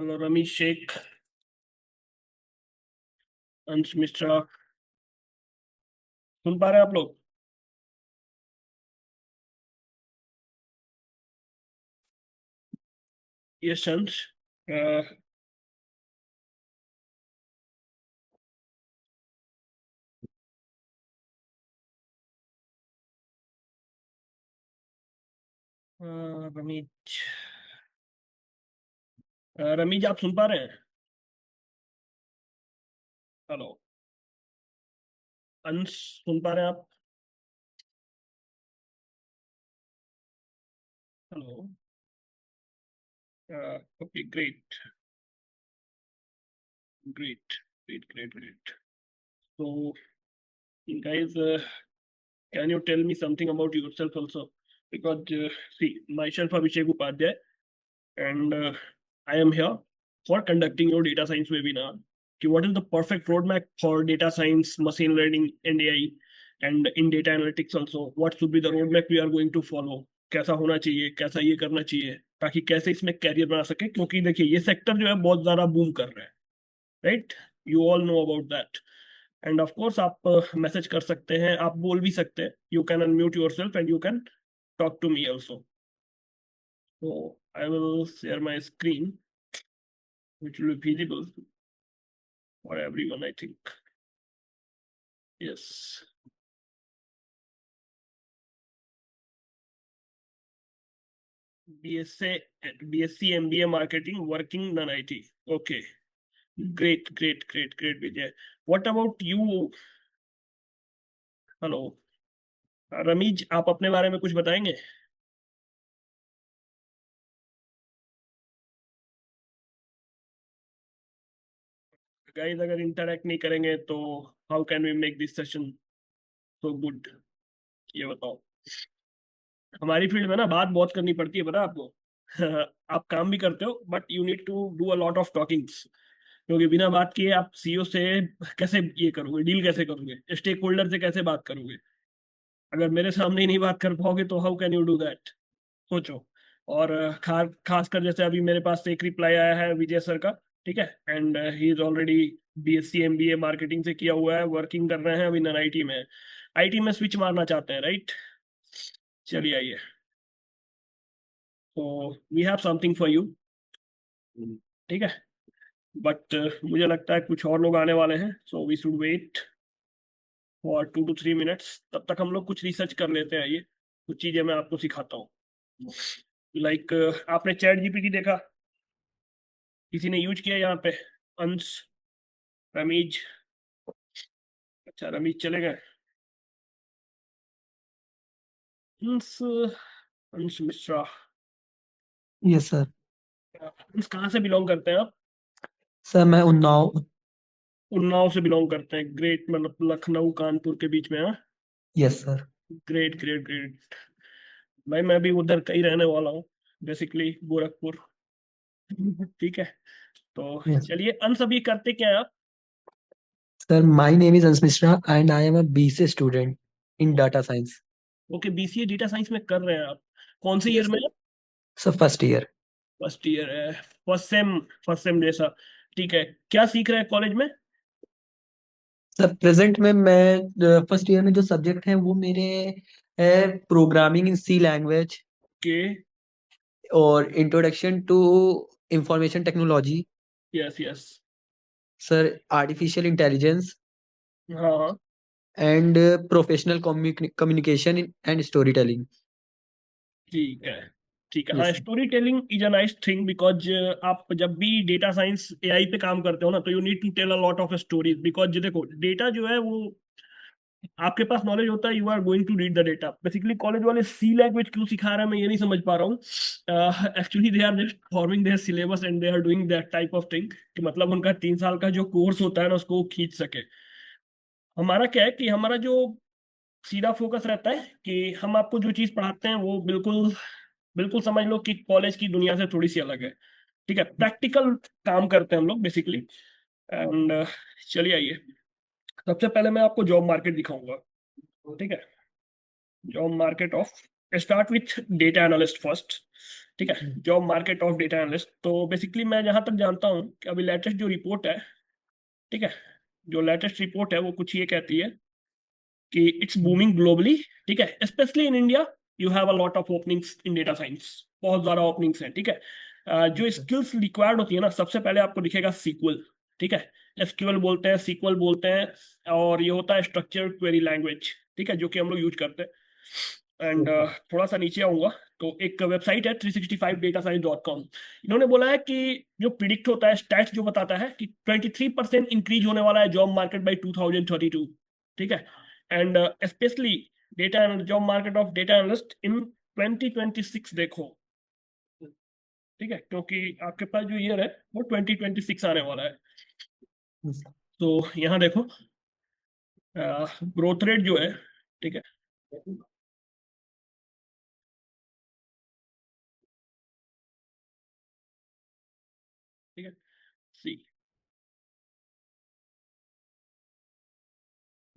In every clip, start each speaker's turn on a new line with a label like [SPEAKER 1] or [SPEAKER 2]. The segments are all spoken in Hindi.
[SPEAKER 1] हेलो रमीश शेख, अंश मिश्रा, सुन पा रहे हैं आप लोग? यस अंश। रमीज, रमीज आप सुन पा रहे हैं? हेलो अंश, सुन पा रहे हैं आप? Hello. Okay, great great great great great. So guys, can you tell me something about yourself also? Because see, myself Abhishek Upadhyay, and I am here for conducting your data science webinar. What is the perfect roadmap for data science, machine learning, and AI, and in data analytics also? What should be the roadmap we are going to follow? कैसा होना चाहिए, कैसा ये करना चाहिए ताकि कैसे इसमें कैरियर बना सके, क्योंकि देखिए ये सेक्टर जो है बहुत ज्यादा बूम कर रहा है, right? You all know about that. End of course आप मैसेज कर सकते हैं, आप बोल भी सकते हैं, you can unmute your self and you can talk to me also. So I will share my screen, which will be visible for everyone, I think. Yes. BSA, BSc MBA marketing, working non-IT. Okay. Great, great, great, great, Vijay. What about you? Hello Ramiz, आप अपने बारे में कुछ बताएंगे? गाइस, अगर इंटरेक्ट नहीं करेंगे तो how can we make this session so good? ये बताओ। हमारी फील्ड में ना बात बहुत करनी पड़ती है, पता है आपको? आप काम भी करते हो but you need to do a lot of talkings, क्योंकि बिना बात किए आप सीईओ से कैसे ये करोगे, डील कैसे करोगे, स्टेक होल्डर से कैसे बात करोगे? अगर मेरे सामने ही नहीं बात कर पाओगे तो how can you do that? सोचो। और खासकर जैसे अभी मेरे पास एक रिप्लाई आया है विजय सर का, ठीक है, and he is already BSc MBA marketing से किया हुआ है, वर्किंग कर रहे हैं, अभी नन आईटी में, आईटी में स्विच मारना चाहते हैं, राइट? चलिए आइए, तो we have something for you, ठीक है। बट मुझे लगता है कुछ और लोग आने वाले हैं, so we should wait for 2 to 3 minutes। तब तक हम लोग कुछ रिसर्च कर लेते हैं, ये कुछ चीजें मैं आपको सिखाता हूँ। लाइक आपने चैट जीपीटी देखा? किसी ने यूज किया यहाँ पे? अंश, रमीज? अच्छा, रमीज चले गए। अंश, अंश मिश्रा,
[SPEAKER 2] यस सर।
[SPEAKER 1] अंश कहाँ से बिलोंग करते हैं आप?
[SPEAKER 2] सर मैं उन्नाव।
[SPEAKER 1] उन्नाव से बिलोंग करते हैं, ग्रेट, मतलब लखनऊ कानपुर के बीच में, हाँ?
[SPEAKER 2] Yes sir.
[SPEAKER 1] Great great great. भाई मैं भी उधर का ही रहने वाला हूँ, बेसिकली गोरखपुर। ठीक है, तो
[SPEAKER 2] यस
[SPEAKER 1] चलिए अंश, अभी करते क्या है आप?
[SPEAKER 2] सर, माय नेम इज अंश Mishra and I am a BCA student in data science.
[SPEAKER 1] Okay, BCA data science में कर रहे हैं आप? कौन से ईयर
[SPEAKER 2] यस
[SPEAKER 1] में?
[SPEAKER 2] Sir. Sir first year.
[SPEAKER 1] First year है, फर्स्ट सेम जैसा, ठीक है। क्या सीख रहे हैं कॉलेज में?
[SPEAKER 2] सर प्रेजेंट में मैं फर्स्ट ईयर में जो सब्जेक्ट हैं वो मेरे है प्रोग्रामिंग इन सी लैंग्वेज
[SPEAKER 1] के,
[SPEAKER 2] और introduction to information technology.
[SPEAKER 1] Yes yes,
[SPEAKER 2] sir artificial intelligence
[SPEAKER 1] हाँ हाँ,
[SPEAKER 2] and professional communication and story telling.
[SPEAKER 1] ठीक है, ठीक है। हाँ,
[SPEAKER 2] yes.
[SPEAKER 1] Story telling is a nice thing, because आप जब भी डेटा साइंस एआई पे काम करते हो ना, तो you need to tell a lot of stories, because देखो डेटा जो है वो आपके पास नॉलेज होता है, you are going to read the data. Basically college वाले सी लैंग्वेज क्यों सिखा रहे हैं मैं ये नहीं समझ पा रहा हूँ। Actually they are just forming their syllabus and they are doing that type of thing, कि मतलब उनका 3 साल का जो कोर्स होता है ना उसको वो खींच सके। हमारा क्या है कि हमारा जो सीधा फोकस रहता है कि हम आपको जो चीज पढ़ाते हैं वो बिल्कुल बिल्कुल समझ लो कि कॉलेज की दुनिया से थोड़ी सी अलग है, ठीक है। प्रैक्टिकल काम करते हैं हम लोग बेसिकली। एंड चलिए आइए, सबसे पहले मैं आपको जॉब मार्केट दिखाऊंगा, ठीक है। Job market of start with data analyst first. ठीक है, job market of data analyst. तो बेसिकली मैं जहां तक जानता हूँ कि अभी लेटेस्ट जो रिपोर्ट है, ठीक है, जो लेटेस्ट रिपोर्ट है वो कुछ ये कहती है कि इट्स बूमिंग ग्लोबली। ठीक है, specially in India you have a lot of openings in data science, बहुत ज्यादा ओपनिंग्स हैं। ठीक है, जो स्किल्स रिक्वायर्ड होती है ना, सबसे पहले आपको दिखेगा सीक्वल। ठीक है, एसक्यूएल बोलते हैं, सीक्वल बोलते हैं, और ये होता है स्ट्रक्चर्ड क्वेरी लैंग्वेज। ठीक है, जो कि हम लोग यूज करते हैं। एंड थोड़ा सा नीचे आऊंगा तो एक वेबसाइट है 365datascience.com। इन्होंने बोला है कि जो प्रिडिक्ट होता है, स्टैट्स जो बताता है कि 23% इंक्रीज होने वाला है जॉब मार्केट बाई 2032। ठीक है, and specially data job market of data analyst in 2026 देखो। ठीक है, क्योंकि आपके पास जो ईयर है वो 2026 आने वाला है। तो यहाँ देखो ग्रोथ रेट जो है, ठीक है, ठीक है, see,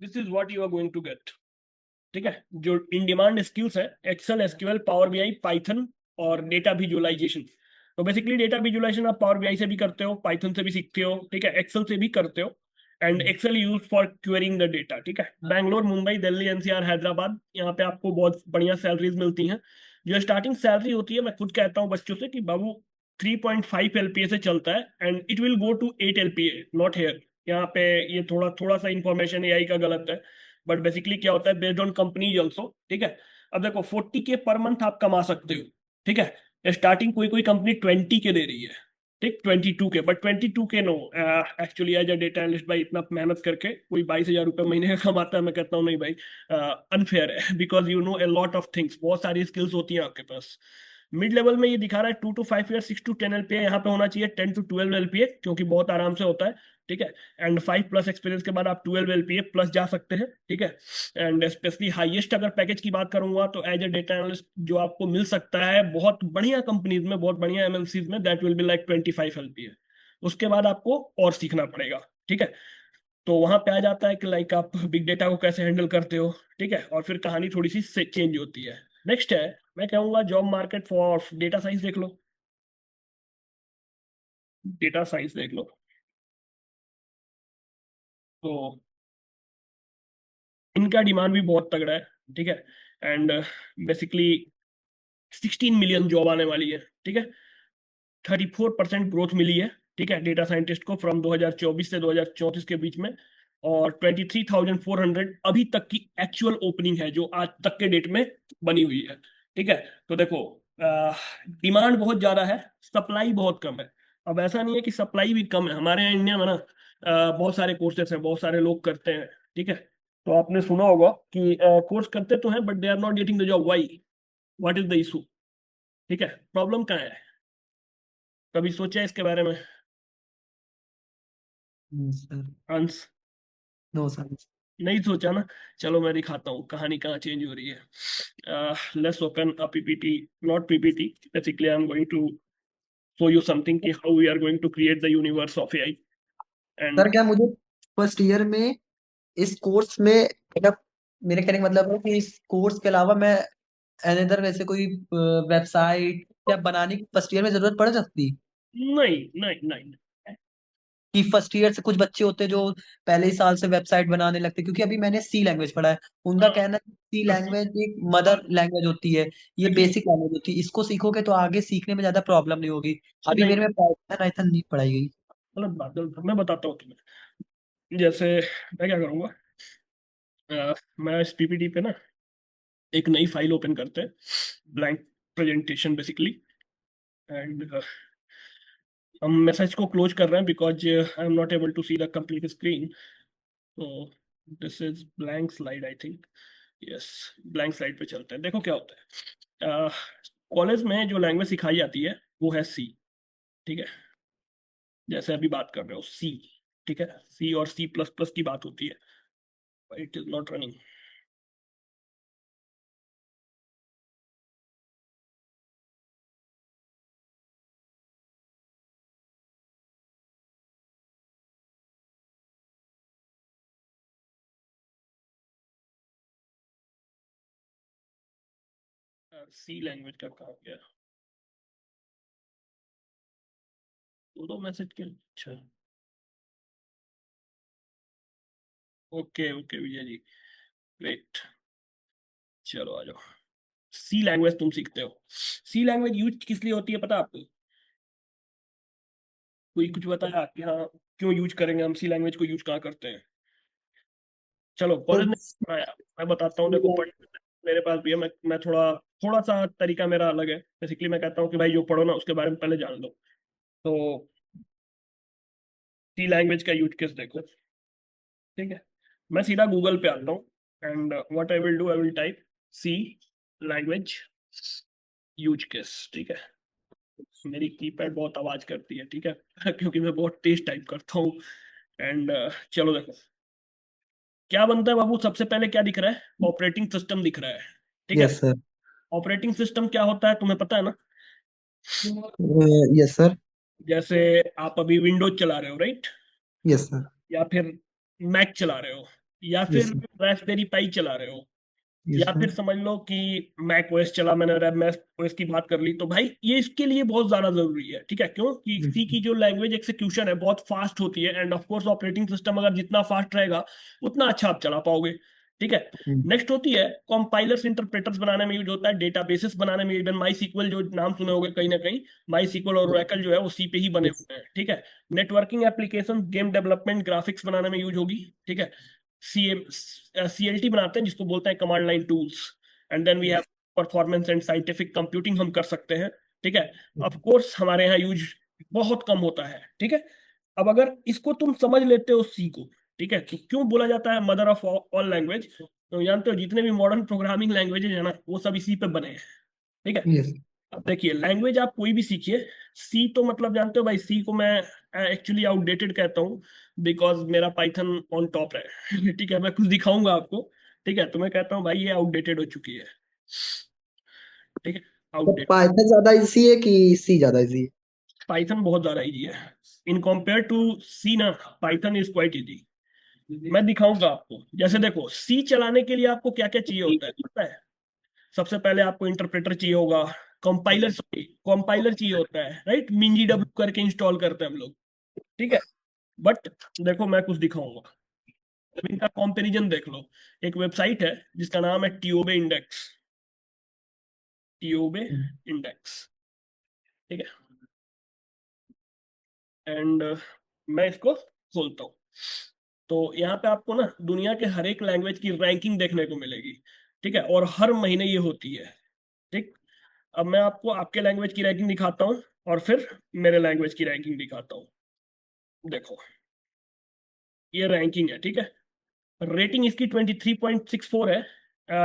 [SPEAKER 1] this is what you are going to get. ठीक है, जो इन डिमांड स्किल्स है, Excel, SQL, Power BI, Python और डेटा विजुअलाइजेशन। तो बेसिकली डेटा विजुअलाइजेशन आप पावर बीआई से भी करते हो, पाइथन से भी सीखते हो, ठीक है, एक्सेल से भी करते हो। And Excel use for querying the data. ठीक है, बैंगलोर, मुंबई, दिल्ली, एनसीआर, हैदराबाद, यहाँ पे आपको बहुत बढ़िया सैलरीज मिलती हैं। जो स्टार्टिंग सैलरी होती है, मैं खुद कहता हूँ बच्चों से कि बाबू 3.5 एलपीए से चलता है, and it will go to 8 LPA, not here. यहाँ पे ये थोड़ा थोड़ा सा इंफॉर्मेशन एआई का गलत है, बट बेसिकली क्या होता है, बेस्ड ऑन कंपनी ऑल्सो। ठीक है, अब देखो 40K पर मंथ आप कमा सकते हो। ठीक है, स्टार्टिंग कोई कोई कंपनी 20K दे रही है, ठीक, 22K, but 22K no. Actually as a data analyst भाई, इतना मेहनत करके कोई 22,000 रुपये महीने का कमाता है? मैं कहता हूँ नहीं भाई, अनफेयर है, because you know a lot of things, बहुत सारी स्किल्स होती हैं आपके पास। मिड लेवल में ये दिखा रहा है 2 to 5 ईयर, 6 to 10 एलपीए यहाँ पे होना चाहिए, 10 to 12 एलपीए, क्योंकि बहुत आराम से होता है। ठीक है, एंड 5+ एक्सपीरियंस के बाद आप 12 एलपीए प्लस जा सकते हैं। ठीक है, एंड स्पेशली हाईएस्ट अगर पैकेज की बात करूंगा तो एज ए डेटा एनालिस्ट जो आपको मिल सकता है बहुत बढ़िया कंपनीज में, बहुत बढ़िया एमएनसीज में, that will be like 25 LPA. उसके बाद आपको और सीखना पड़ेगा। ठीक है, तो वहां पे आ जाता है कि लाइक आप बिग डेटा को कैसे हैंडल करते हो। ठीक है, और फिर कहानी थोड़ी सी चेंज होती है। नेक्स्ट है, मैं कहूंगा job market for data science देख लो। डेटा साइंस देख लो तो इनका डिमांड भी बहुत तगड़ा है। ठीक है, एंड बेसिकली 16 मिलियन जॉब आने वाली है। ठीक है, 34% ग्रोथ मिली है। ठीक है, डेटा साइंटिस्ट को फ्रॉम 2024 से 2034 के बीच में, और 23,400 अभी तक की एक्चुअल ओपनिंग है जो आज तक के डेट में बनी हुई है। ठीक है, तो देखो डिमांड बहुत ज्यादा है, सप्लाई बहुत कम है। अब ऐसा नहीं है कि सप्लाई भी कम है, हमारे यहाँ इंडिया में ना बहुत सारे कोर्सेस हैं, बहुत सारे लोग करते हैं। ठीक है, तो आपने सुना होगा कि कोर्स करते तो हैं but they are not getting the job, why, what is the issue? ठीक है, प्रॉब्लम कहाँ है? कभी सोचा है इसके बारे में?
[SPEAKER 2] सर।
[SPEAKER 1] अंश,
[SPEAKER 2] नो सर।
[SPEAKER 1] नहीं सोचा ना? चलो मैं दिखाता हूँ कहानी कहाँ चेंज हो रही है। Let's open a PPT, not PPT, basically I am going to show you something कि how we are going to create the universe of AI.
[SPEAKER 2] Sir
[SPEAKER 1] and
[SPEAKER 2] क्या मुझे फर्स्ट ईयर में इस कोर्स में, मतलब मेरे कहने का मतलब है कि इस कोर्स के अलावा मैं अनदर वैसे कोई वेबसाइट या बनाने की फर्स्ट ईयर में जरूरत पड़ सकती?
[SPEAKER 1] नहीं नहीं नहीं,
[SPEAKER 2] कि फर्स्ट ईयर से कुछ बच्चे होते हैं जो पहले ही साल से वेबसाइट बनाने लगते हैं, क्योंकि अभी मैंने सी लैंग्वेज पढ़ा है। उनका
[SPEAKER 1] हाँ,
[SPEAKER 2] कहना है सी
[SPEAKER 1] तो
[SPEAKER 2] लैंग्वेज एक मदर लैंग्वेज होती है, ये
[SPEAKER 1] देखिए,
[SPEAKER 2] बेसिक लैंग्वेज होती है, इसको सीखोगे तो आगे सीखने में ज्यादा प्रॉब्लम नहीं होगी। अभी
[SPEAKER 1] नहीं,
[SPEAKER 2] मेरे में पाइथन आइथन नहीं पढ़ाई गई।
[SPEAKER 1] गलत बात, गलत बात। मैं बताता हूँ तुम्हें। जैसे मैं क्या करूँगा, मैं इस पीपीटी पे ना एक नई फाइल ओपन करते हैं, ब्लैंक प्रेजेंटेशन बेसिकली। एंड हम मैसेज को क्लोज कर रहे हैं because I am not able to see the complete screen. तो this is blank slide I think, yes, blank slide पे चलते हैं। देखो क्या होता है, कॉलेज में जो लैंग्वेज सिखाई जाती है वो है सी। ठीक है, जैसे अभी बात कर रहे हो सी। ठीक है, सी और C++ की बात होती है। It is not running. C language का कहा गया, दो मैसेज के, अच्छा। Okay okay Vijay ji, great. चलो आ जाओ। सी लैंग्वेज तुम सीखते हो, सी लैंग्वेज यूज किस लिए होती है पता है आपको? कोई कुछ बताया कि हाँ क्यों यूज करेंगे हम सी लैंग्वेज को, यूज कहाँ करते हैं? चलो
[SPEAKER 2] तो
[SPEAKER 1] कॉलेज में पढ़ाया, मैं बताता हूँ, देखो पढ़ मेरे पास भी है, मैं थोड़ा थोड़ा सा तरीका मेरा अलग है। बेसिकली मैं कहता हूँ कि भाई जो पढ़ो ना उसके बारे में पहले जान लो। तो सी लैंग्वेज का यूज केस देखो, ठीक है। मैं सीधा गूगल पे आता हूँ and what I will do, I will type C language use case, ठीक है। मेरी कीपैड बहुत आवाज करती है, ठीक है क्योंकि मैं बहुत तेज टाइप करता हूँ। एंड चलो देखो क्या बनता है बाबू, सबसे पहले क्या दिख रहा है? ऑपरेटिंग सिस्टम दिख रहा है, ठीक है।
[SPEAKER 2] Yes sir.
[SPEAKER 1] ऑपरेटिंग सिस्टम क्या होता है तुम्हें पता है ना?
[SPEAKER 2] Yes sir.
[SPEAKER 1] जैसे आप अभी विंडोज चला रहे हो, राइट?
[SPEAKER 2] Yes sir.
[SPEAKER 1] या फिर मैक चला रहे हो, या
[SPEAKER 2] यस
[SPEAKER 1] फिर
[SPEAKER 2] सर।
[SPEAKER 1] रास्पबेरी पाई चला रहे हो,
[SPEAKER 2] यस
[SPEAKER 1] या
[SPEAKER 2] सर।
[SPEAKER 1] फिर समझ लो कि मैक ओएस चला, मैंने रैम मैक ओएस की बात कर ली, तो भाई ये इसके लिए बहुत ज्यादा जरूरी है, ठीक है। क्यों कि सी की जो लैंग्वेज एक्सिक्यूशन है बहुत फास्ट होती है, end of course operating system अगर जितना फास्ट रहेगा उतना अच्छा आप चला पाओगे, ठीक है। नेक्स्ट होती है कंपाइलर्स, इंटरप्रेटर्स बनाने में यूज होता है, डेटाबेसेस बनाने में, इवन माई सीक्वल जो नाम सुने होंगे कहीं ना कहीं, माई सीक्वल और ओरेकल जो है वो सी पे ही बने
[SPEAKER 2] यस।
[SPEAKER 1] हुए हैं, ठीक है। Networking application, game development, graphics बनाने में यूज होगी, ठीक है। CLT बनाते हैं जिसको बोलते हैं command line tools, and then we have performance and scientific computing हम कर सकते हैं, ठीक है। ऑफ कोर्स हमारे यहाँ यूज बहुत कम होता है, ठीक है। अब अगर इसको तुम समझ लेते हो सी को, ठीक है, तो क्यों बोला जाता है मदर ऑफ ऑल लैंग्वेज? तो जानते हो जितने भी मॉडर्न प्रोग्रामिंग लैंग्वेजेज है ना वो सब इसी पे बने हैं, ठीक है।
[SPEAKER 2] यस।
[SPEAKER 1] अब देखिए लैंग्वेज आप कोई भी सीखिए, सी तो मतलब जानते हो भाई, सी को मैं एक्चुअली आउटडेटेड कहता हूँ, बिकॉज मेरा पाइथन ऑन टॉप है ठीक है, मैं कुछ दिखाऊंगा आपको, ठीक है। तो मैं कहता हूँ भाई ये आउटडेटेड हो चुकी है, ठीक है,
[SPEAKER 2] तो
[SPEAKER 1] आउटडेट।
[SPEAKER 2] पाइथन ज्यादा इजी है कि सी ज्यादा इजी है?
[SPEAKER 1] पाइथन बहुत ज्यादा इजी है इन कंपेयर टू सी ना, पाइथन इज क्वाइट इजी। मैं दिखाऊंगा आपको, जैसे देखो सी चलाने के लिए आपको क्या क्या चाहिए होता है पता है? सबसे पहले आपको इंटरप्रेटर चाहिए होगा, कंपाइलर चाहिए होता है, राइट? मिंजी डब्ल्यू करके इंस्टॉल करते हैं हम लोग, ठीक है। बट देखो मैं कुछ दिखाऊंगा, अब इनका कंपैरिजन देख लो। एक वेबसाइट है जिसका नाम है टीओबे इंडेक्स, टीओबे इंडेक्स, ठीक है। एंड मैं इसको खोलता हूँ, तो यहाँ पे आपको ना दुनिया के हर एक लैंग्वेज की रैंकिंग देखने को मिलेगी, ठीक है, और हर महीने ये होती है, ठीक। अब मैं आपको आपके लैंग्वेज की रैंकिंग दिखाता हूँ और फिर मेरे लैंग्वेज की रैंकिंग दिखाता हूँ। देखो ये रैंकिंग है, ठीक है। रेटिंग इसकी 23.64 है।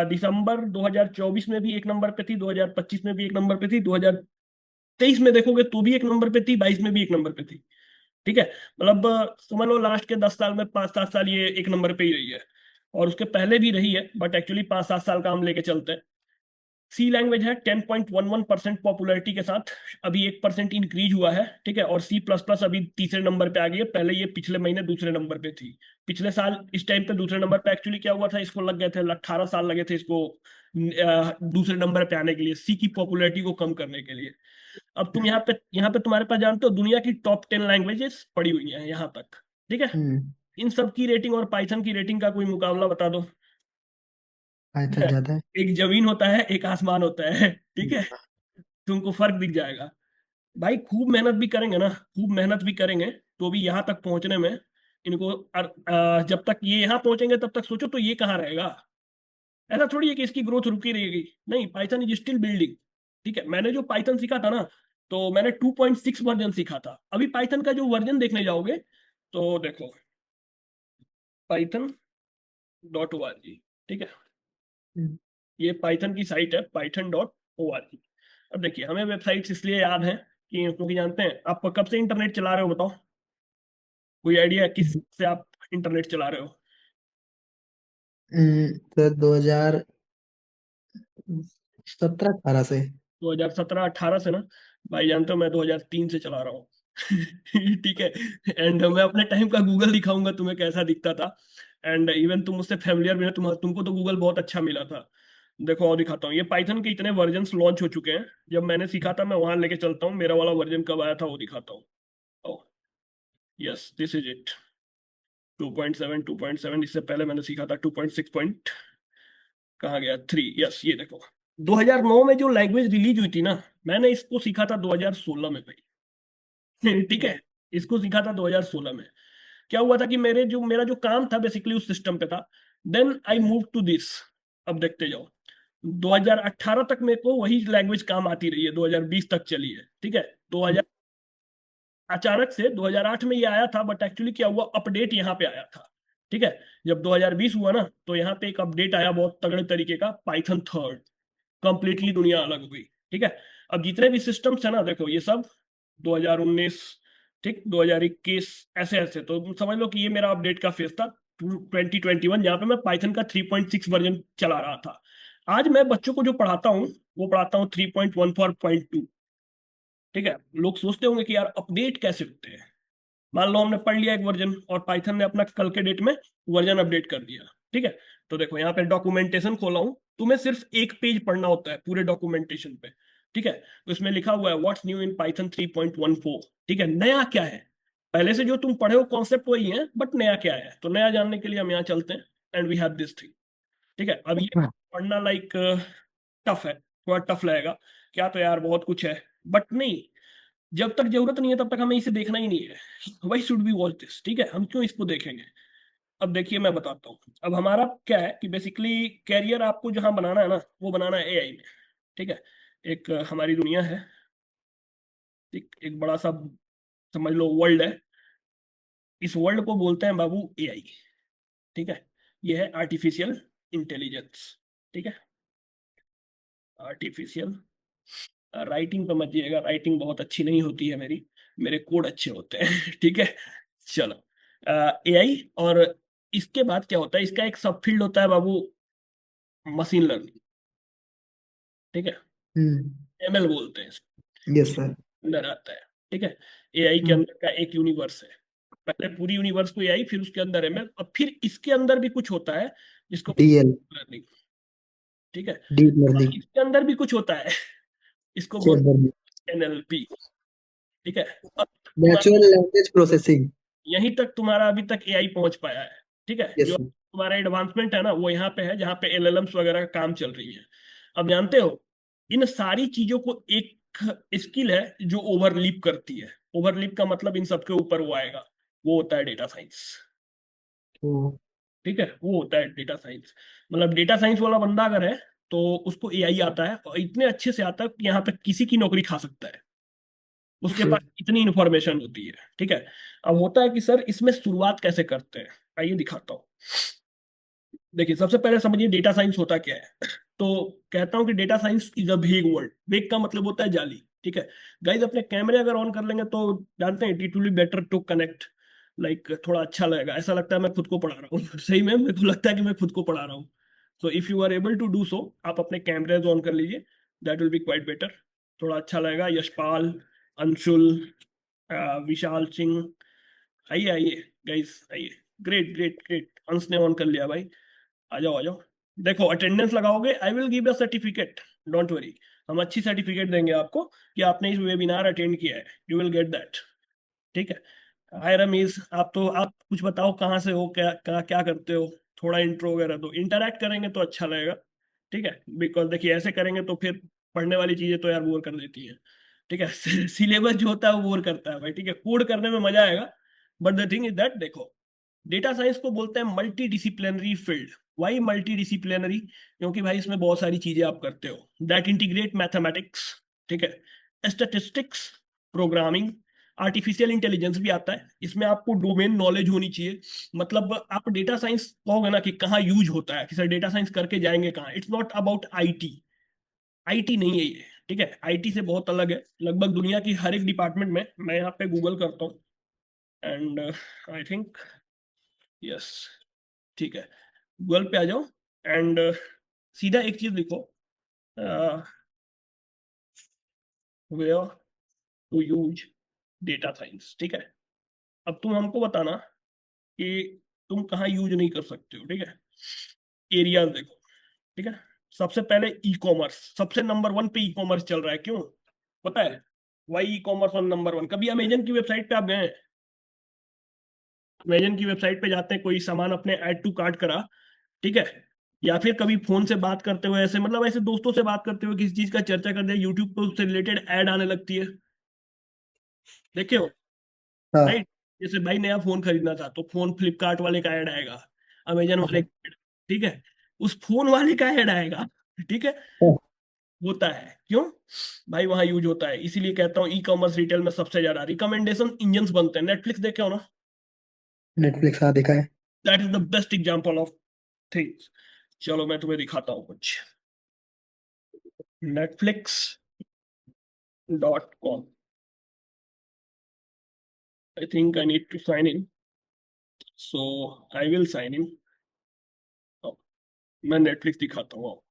[SPEAKER 1] दिसंबर 2024 में भी एक नंबर पे थी, 2025 में भी एक नंबर पे थी, 2023 में देखोगे तो भी एक नंबर पे थी, 22 में भी एक नंबर पे थी, ठीक है। मतलब समझ लो लास्ट के 10 साल में 5-7 साल ये एक नंबर पे ही रही है, और उसके पहले भी रही है, बट एक्चुअली 5-7 साल का हम लेके चलते हैं। सी लैंग्वेज है 10.11% पॉपुलैरिटी के साथ, अभी 1% इंक्रीज हुआ है, ठीक है। और सी प्लस प्लस अभी तीसरे नंबर पे आ गई है, पहले ये पिछले महीने दूसरे नंबर पे थी। पिछले साल इस टाइम पे दूसरे नंबर पे एक्चुअली क्या हुआ था, इसको लग गए थे 18 साल लगे थे इसको दूसरे नंबर पे आने के लिए, सी की पॉपुलैरिटी को कम करने के लिए। अब तुम यहाँ पे तुम्हारे पास जानते हो दुनिया की टॉप 10 लैंग्वेजेस पड़ी हुई हैं यहाँ तक, ठीक है।
[SPEAKER 2] हम्म।
[SPEAKER 1] इन सब की रेटिंग और पाइथन की रेटिंग का कोई मुकाबला बता दो
[SPEAKER 2] पाइथन ज्यादा है।
[SPEAKER 1] एक जमीन होता है एक आसमान होता है, ठीक है। तुमको फर्क दिख जाएगा। भाई खूब मेहनत भी करेंगे ना, खूब मेहनत भी करेंगे तो भी यहाँ तक पहुंचने में इनको जब तक ये यहाँ पहुंचेंगे तब तक सोचो तो ये कहाँ रहेगा। ऐसा थोड़ी है कि इसकी ग्रोथ रुकी रहेगी, नहीं, पाइथन इज स्टिल बिल्डिंग, ठीक है। मैंने जो पाइथन सीखा था ना, तो मैंने 2.6 वर्जन सीखा था, अभी पाइथन का जो वर्जन देखने जाओगे तो देखो python.org, ठीक है।
[SPEAKER 2] हम्म।
[SPEAKER 1] ये पाइथन की साइट है python.org। अब देखिए हमें वेबसाइट्स इसलिए याद है कि क्योंकि जानते हैं आप कब से इंटरनेट चला रहे हो बताओ, कोई आइडिया किस से आप इंटरनेट चला रहे हो?
[SPEAKER 2] तो 2017-18 से।
[SPEAKER 1] 2017-18 से ना? भाई जानते हो मैं 2003 से चला रहा हूँ ठीक है। एंड मैं अपने टाइम का गूगल दिखाऊंगा तुम्हें कैसा दिखता था, एंड इवन तुम उससे फैमिलियर भी हो, तुमको तो गूगल बहुत अच्छा मिला था। देखो और दिखाता हूँ, ये पाइथन के इतने वर्जन्स लॉन्च हो चुके हैं। जब मैंने सीखा था मैं वहां लेके चलता हूँ, मेरा वाला वर्जन कब आया था वो दिखाता हूँ। ओ यस, दिस इज इट। 2.7, 2.7, इससे पहले मैंने सीखा था 2.6 पॉइंट, कहाँ गया 3। यस, ये देखो 2009 में जो लैंग्वेज रिलीज हुई थी ना, मैंने इसको सीखा था 2016 में भाई। ठीक है, इसको सीखा था 2016 में। क्या हुआ था कि मेरा जो काम था बेसिकली उस सिस्टम पे था। Then I move to this. अब देखते जाओ, 2018 तक मेरे को वही लैंग्वेज काम आती रही है, 2020 तक चली है, ठीक है। 2000 अचानक से 2008 में ये आया था, बट एक्चुअली क्या हुआ, अपडेट यहाँ पे आया था, ठीक है। जब 2020 हुआ ना, तो यहाँ पे एक अपडेट आया बहुत तगड़े तरीके का, पाइथन थर्ड। कंप्लीटली दुनिया अलग हो गई, ठीक है। अब जितने भी सिस्टम्स है ना, देखो ये सब 2019, ठीक, 2021, ऐसे ऐसे, तो तुम समझ लो कि ये मेरा अपडेट का फेज था 2021, जहाँ पे मैं पाइथन का 3.6 वर्जन चला रहा था। आज मैं बच्चों को जो पढ़ाता हूँ वो पढ़ाता हूँ 3.14.2, ठीक है। लोग सोचते होंगे कि यार अपडेट कैसे होते हैं। मान लो हमने पढ़ लिया एक वर्जन और पाइथन ने अपना कल के डेट में वर्जन अपडेट कर दिया, ठीक है। तो देखो यहाँ पे डॉक्यूमेंटेशन खोला हूँ, तुम्हें सिर्फ एक पेज पढ़ना होता है पूरे डॉक्यूमेंटेशन पे, ठीक है। तो इसमें लिखा हुआ है व्हाट्स न्यू इन पाइथन 3.14, ठीक है। नया क्या है, पहले से जो तुम पढ़े हो कॉन्सेप्ट वही है, बट नया क्या है, तो नया जानने के लिए हम यहाँ चलते हैं। And we have this thing, ठीक है। अब ये पढ़ना लाइक टफ है, थोड़ा टफ लगेगा क्या, तो यार बहुत कुछ है, बट नहीं, जब तक जरूरत नहीं है तब तक हमें इसे देखना ही नहीं है। Why should be watch this, ठीक है, हम क्यों इसको देखेंगे। अब देखिए मैं बताता हूँ, अब हमारा क्या है कि बेसिकली कैरियर आपको जहां बनाना है ना, वो बनाना है एआई में, ठीक है। एक हमारी दुनिया है, एक बड़ा सा समझ लो वर्ल्ड है। इस वर्ल्ड को बोलते हैं बाबू एआई, ठीक है। ये है आर्टिफिशियल इंटेलिजेंस, ठीक है। आर्टिफिशियल, राइटिंग पे मत दिएगा, राइटिंग बहुत अच्छी नहीं होती है मेरी, मेरे कोड अच्छे होते हैं। ठीक है, चलो। एआई, और इसके बाद क्या होता है, इसका एक सब फील्ड होता है बाबू, मशीन लर्निंग, ठीक है। एमएल बोलते हैं इसको,
[SPEAKER 2] यस सर।
[SPEAKER 1] अंदर आता है, ठीक है। एआई के अंदर का एक यूनिवर्स है, पहले पूरी यूनिवर्स को एआई, फिर उसके अंदर एमएल, और फिर इसके अंदर भी कुछ होता है जिसको
[SPEAKER 2] डीएल,
[SPEAKER 1] लर्निंग, ठीक है।
[SPEAKER 2] डीप
[SPEAKER 1] और
[SPEAKER 2] लर्निंग,
[SPEAKER 1] इसके अंदर भी कुछ होता है, इसको
[SPEAKER 2] चैट
[SPEAKER 1] बोलते
[SPEAKER 2] लर्निंग,
[SPEAKER 1] हैं एनएलपी, ठीक है। अब
[SPEAKER 2] नेचुरल लैंग्वेज प्रोसेसिंग।
[SPEAKER 1] यहीं तक तुम्हारा अभी तक एआई पहुंच पाया है, ठीक है।
[SPEAKER 2] यस
[SPEAKER 1] जो
[SPEAKER 2] सर।
[SPEAKER 1] तुम्हारा एडवांसमेंट है ना, वो यहाँ पे है जहाँ पे एलएलएम्स वगैरह का काम चल रही है। अब जानते हो, इन सारी चीजों को एक स्किल है जो ओवरलीप करती है। ओवरलीप का मतलब इन सबके ऊपर वो आएगा, वो होता है डेटा साइंस, ठीक है। वो होता है डेटा साइंस। मतलब डेटा साइंस वाला बंदा अगर है, तो उसको एआई आता है, और इतने अच्छे से आता है कि यहाँ तक किसी की नौकरी खा सकता है, उसके पास इतनी इंफॉर्मेशन होती है, ठीक है। अब होता है कि सर इसमें शुरुआत कैसे करते हैं, आइए दिखाता हूँ। देखिए सबसे पहले समझिए डेटा साइंस होता क्या है। तो कहता हूँ कि डेटा साइंस इज अ वेग वर्ड। वेग का मतलब होता है जाली, ठीक है। गाइज अपने कैमरे अगर ऑन कर लेंगे तो जानते हैं it will be better to connect, like थोड़ा अच्छा लगेगा, ऐसा लगता है मैं खुद को पढ़ा रहा हूँ। सही में मेरे को लगता है कि मैं खुद को पढ़ा रहा हूँ। So if you are able to do so, आप अपने कैमरे ऑन कर लीजिए, that will be quite better, थोड़ा अच्छा लगेगा। यशपाल, अंशुल, विशाल सिंह, आइए आइए गाइस आइए। ग्रेट ग्रेट ग्रेट, अंश ने ऑन कर लिया भाई, आ जाओ आ जाओ। देखो अटेंडेंस लगाओगे, आई will give a certificate, don't worry. हम अच्छी सर्टिफिकेट देंगे आपको कि आपने इस वेबिनार अटेंड किया है, यू विल गेट दैट, ठीक है। हाय रमीज, आप कुछ बताओ, कहाँ से हो, क्या क्या करते हो, थोड़ा इंट्रो वगैरह दो, इंटरैक्ट करेंगे तो अच्छा लगेगा, ठीक है। बिकॉज देखिए ऐसे करेंगे तो फिर पढ़ने वाली चीजें तो यार बोर कर देती हैं, ठीक है। सिलेबस जो होता है वो बोर करता है भाई, ठीक है। कोड करने में मजा आएगा, but the thing is that, देखो डेटा साइंस को बोलते हैं multidisciplinary field. Why multidisciplinary, क्योंकि भाई इसमें बहुत सारी चीजें आप करते हो दैट इंटीग्रेट मैथमेटिक्स, ठीक है, स्टैटिस्टिक्स, प्रोग्रामिंग, आर्टिफिशियल इंटेलिजेंस भी आता है इसमें। आपको डोमेन नॉलेज होनी चाहिए, मतलब आप डेटा साइंस कहोगे ना कि कहाँ यूज होता है, कि सर डेटा साइंस करके जाएंगे कहाँ, it's not about IT. IT नहीं है ये, ठीक है। आईटी से बहुत अलग है, लगभग दुनिया की हर एक डिपार्टमेंट में। मैं यहाँ पे गूगल करता हूँ, एंड आई थिंक यस, ठीक है, गूगल पे आ जाओ, एंड सीधा एक चीज लिखो, where to use data science, ठीक है। अब तुम हमको बताना कि तुम कहाँ यूज नहीं कर सकते हो, ठीक है। एरियाज देखो, ठीक है। सबसे पहले ई कॉमर्स, सबसे नंबर वन पे ई कॉमर्स चल रहा है, क्यों पता है? Why e commerce on number one. कभी अमेजन की वेबसाइट पे आप गए हैं? अमेजन की वेबसाइट पे जाते हैं, कोई सामान अपने ऐड टू कार्ट करा, ठीक है, या फिर कभी फोन से बात करते हुए ऐसे, मतलब ऐसे दोस्तों से बात करते हुए किसी चीज का चर्चा करते हैं, यूट्यूब पे उससे रिलेटेड ऐड आने लगती है, देखे हो?
[SPEAKER 2] हाँ।
[SPEAKER 1] राइट। जैसे भाई नया फोन खरीदना था तो फोन फ्लिपकार्ट वाले का ऐड आएगा, अमेजन वाले का ad, ठीक है, उस फोन वाले का ऐड आएगा, ठीक है। होता है क्यों? भाई वहां यूज होता है, इसीलिए कहता हूँ ई कॉमर्स रिटेल में सबसे ज्यादा रिकमेंडेशन इंजन्स बनते हैं। नेटफ्लिक्स देखे हो ना?
[SPEAKER 2] नेटफ्लिक्स, हाँ देखा है।
[SPEAKER 1] That is the best example of things. चलो मैं तुम्हें दिखाता हूँ कुछ। Netflix .com। I think I need to sign in, so I will sign in. मैं नेटफ्लिक्स दिखाता हूँ,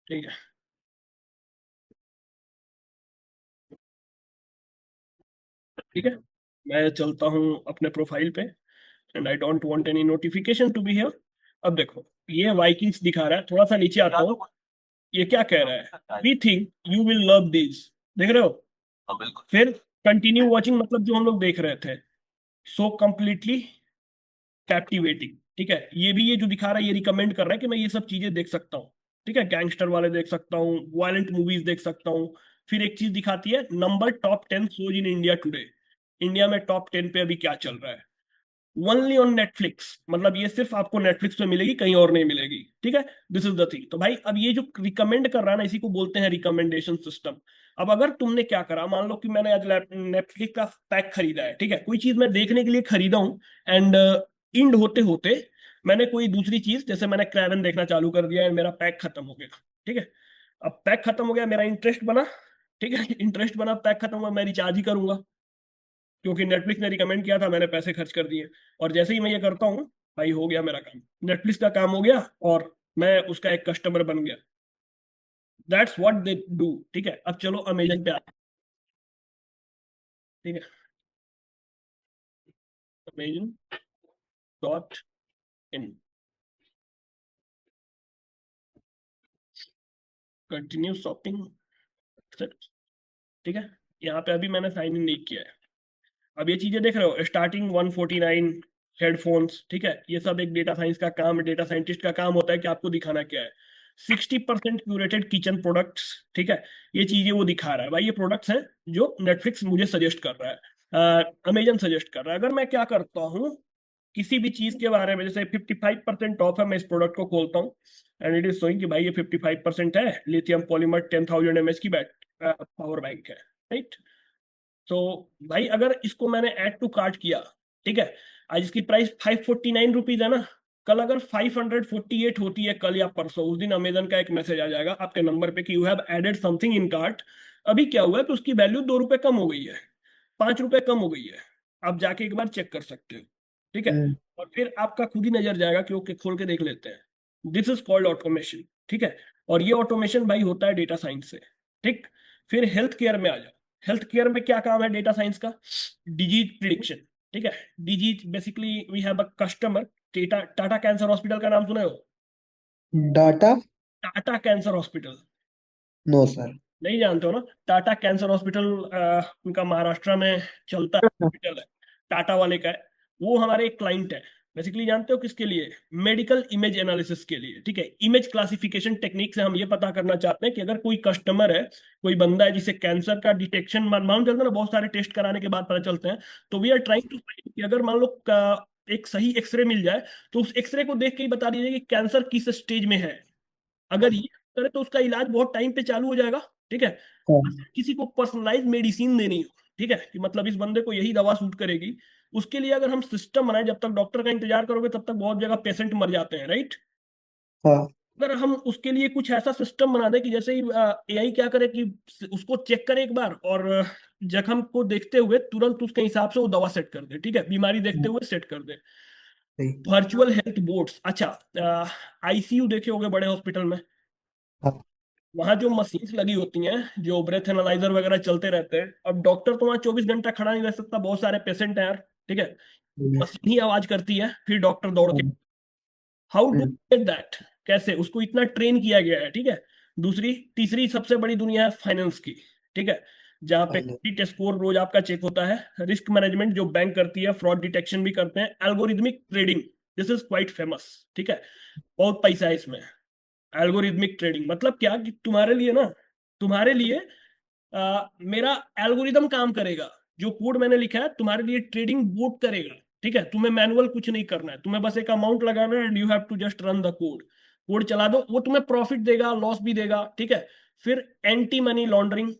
[SPEAKER 1] ठीक है। ठीक है, मैं चलता हूँ अपने प्रोफाइल पे, and I don't want any notification to be here. अब देखो, ये वाइकिंग्स दिखा रहा है, थोड़ा सा नीचे आता हूँ। ये क्या कह रहा है? We think you will love this, देख रहे हो? हाँ, बिल्कुल। फिर कंटिन्यू वॉचिंग, मतलब जो हम लोग देख रहे थे, सो कंप्लीटली कैप्टिवेटिंग, ठीक है। ये भी, ये जो दिखा रहा है, ये रिकमेंड कर रहा है कि मैं ये सब चीजें देख सकता हूँ, ठीक है। गैंगस्टर वाले देख सकता हूँ, वायलेंट मूवीज देख सकता हूँ। फिर एक चीज दिखाती है, number top 10 shows in India today. India में टॉप 10 पे अभी क्या चल रहा है? ओनली ऑन नेटफ्लिक्स, मतलब ये सिर्फ आपको नेटफ्लिक्स पे मिलेगी, कहीं और नहीं मिलेगी, ठीक है। This is the thing. तो भाई अब ये जो रिकमेंड कर रहा है ना, इसी को बोलते हैं रिकमेंडेशन सिस्टम। अब अगर तुमने क्या करा, मान लो कि मैंने आज नेटफ्लिक्स का पैक खरीदा है, ठीक है, कोई चीज मैं देखने के लिए खरीदा हूँ, एंड इंड होते होते मैंने कोई दूसरी चीज, जैसे मैंने क्रैवन देखना चालू कर दिया, एंड मेरा पैक खत्म हो गया, ठीक है। अब पैक खत्म हो गया, मेरा इंटरेस्ट बना, ठीक है, इंटरेस्ट बना, पैक खत्म हुआ, मैं रिचार्ज ही करूंगा, क्योंकि नेटफ्लिक्स ने रिकमेंड किया था, मैंने पैसे खर्च कर दिए। और जैसे ही मैं ये करता हूँ, भाई हो गया मेरा काम, नेटफ्लिक्स का काम हो गया, और मैं उसका एक कस्टमर बन गया। दैट्स व्हाट दे डू, ठीक है। अब चलो अमेजन पे आते हैं, ठीक है। Amazon.in, कंटिन्यू शॉपिंग, ठीक है। यहाँ पे अभी मैंने साइन इन नहीं किया है। अब ये चीजें देख रहे हो, स्टार्टिंग 149 हेडफोन्स, ठीक है, ये सब एक डेटा साइंस का काम, डेटा साइंटिस्ट का काम होता है कि आपको दिखाना क्या है। 60% क्यूरेटेड किचन प्रोडक्ट्स, ठीक है, ये चीजें वो दिखा रहा है। भाई ये प्रोडक्ट्स हैं जो नेटफ्लिक्स मुझे सजेस्ट कर रहा है, अमेजन सजेस्ट कर रहा है। अगर मैं क्या करता हूँ किसी भी चीज के बारे में, जैसे 55% ऑफ है, मैं इस प्रोडक्ट को खोलता हूँ, एंड इट इज शोइंग कि भाई ये 55% है, लिथियम पॉलीमर 10,000 mAh की बैट पावर बैंक है, राइट। तो भाई अगर इसको मैंने ऐड टू कार्ट किया, ठीक है, आज इसकी प्राइस 549 रुपीज है ना, कल अगर 548 होती है, कल या परसों, उस दिन अमेजन का एक मैसेज आ जाएगा आपके नंबर पे कि you have added something in cart. अभी क्या हुआ है कि उसकी वैल्यू 2 रुपए कम हो गई है, 5 रुपए कम हो गई है। आप जाके एक बार चेक कर सकते हो, ठीक है।
[SPEAKER 2] हम्म।
[SPEAKER 1] और फिर आपका खुद ही नजर जाएगा कि ओके, खोल के देख लेते हैं। दिस इज कॉल्ड ऑटोमेशन, ठीक है। और ये ऑटोमेशन भाई होता है डेटा साइंस से, ठीक। फिर हेल्थ केयर में आ जाओ। हेल्थ केयर में क्या काम है डेटा साइंस का? डिजीज प्रिडिक्शन, ठीक है। Disease basically we have a customer, Tata Tata cancer hospital का नाम सुने हो?
[SPEAKER 2] Data.
[SPEAKER 1] Tata cancer hospital
[SPEAKER 2] no sir.
[SPEAKER 1] नहीं जानते हो ना? टाटा कैंसर हॉस्पिटल उनका महाराष्ट्र में चलता है, हॉस्पिटल है, टाटा वाले का है। वो हमारे एक क्लाइंट है। बेसिकली जानते हो किसके लिए? मेडिकल इमेज एनालिसिस के लिए, ठीक है। इमेज क्लासिफिकेशन टेक्निक से हम ये पता करना चाहते हैं कि अगर कोई कस्टमर है, कोई बंदा है जिसे कैंसर का डिटेक्शन मालूम चलता है ना, बहुत सारे टेस्ट कराने के बाद पता चलते हैं। तो we are trying to find कि अगर मान लो एक सही एक्सरे मिल जाए, तो उस एक्सरे को देख के ही बता दीजिए कि कैंसर किस स्टेज में है। अगर ये करे तो उसका इलाज बहुत टाइम पे चालू हो जाएगा, ठीक है।
[SPEAKER 2] हाँ।
[SPEAKER 1] किसी को पर्सनलाइज मेडिसिन देनी हो, ठीक है, कि मतलब इस बंदे को यही दवा सूट करेगी, उसके लिए अगर हम सिस्टम बनाए, जब तक डॉक्टर का इंतजार करोगे तब तक बहुत जगह पेशेंट मर जाते हैं, राइट।
[SPEAKER 2] हाँ।
[SPEAKER 1] अगर हम उसके लिए कुछ ऐसा सिस्टम बना दें कि जैसे ही एआई क्या करे कि उसको चेक करे एक बार, और जख्म को देखते हुए तुरंत उसके हिसाब से वो दवा सेट कर दे, ठीक है, बीमारी देखते हुए सेट कर दे।
[SPEAKER 2] सही।
[SPEAKER 1] वर्चुअल हेल्थ बोर्ड्स, अच्छा, आईसीयू देखे होंगे बड़े हॉस्पिटल में,
[SPEAKER 2] हाँ।
[SPEAKER 1] वहां जो मशीन्स लगी होती हैं, जो ब्रेथ एनालाइजर वगैरह चलते रहते हैं, अब डॉक्टर तो वहां 24 घंटा खड़ा नहीं रह सकता, बहुत सारे पेशेंट हैं यार, ठीक है।
[SPEAKER 2] हम्म।
[SPEAKER 1] मशीन ही आवाज करती है, फिर डॉक्टर दौड़ के, हाउ डू गेट दैट? कैसे, उसको इतना ट्रेन किया गया है, ठीक है। दूसरी तीसरी सबसे बड़ी दुनिया है फाइनेंस की, ठीक है, जहाँ पे
[SPEAKER 2] फाइनल।
[SPEAKER 1] क्रेडिट स्कोर रोज आपका चेक होता है, रिस्क मैनेजमेंट जो बैंक करती है, फ्रॉड डिटेक्शन भी करते हैं, algorithmic trading, this is quite famous, ठीक है। बहुत पैसा है इसमें। एल्गोरिदमिक ट्रेडिंग मतलब क्या, कि तुम्हारे लिए ना, तुम्हारे लिए मेरा एल्गोरिदम काम करेगा, जो कोड मैंने लिखा है तुम्हारे लिए ट्रेडिंग बोट करेगा, ठीक है। तुम्हें मैनुअल कुछ नहीं करना है, तुम्हें बस एक अमाउंट लगाना है and you have to just run the code, code चला दो, वो तुम्हें प्रॉफिट देगा, लॉस भी देगा, ठीक है। फिर anti money laundering,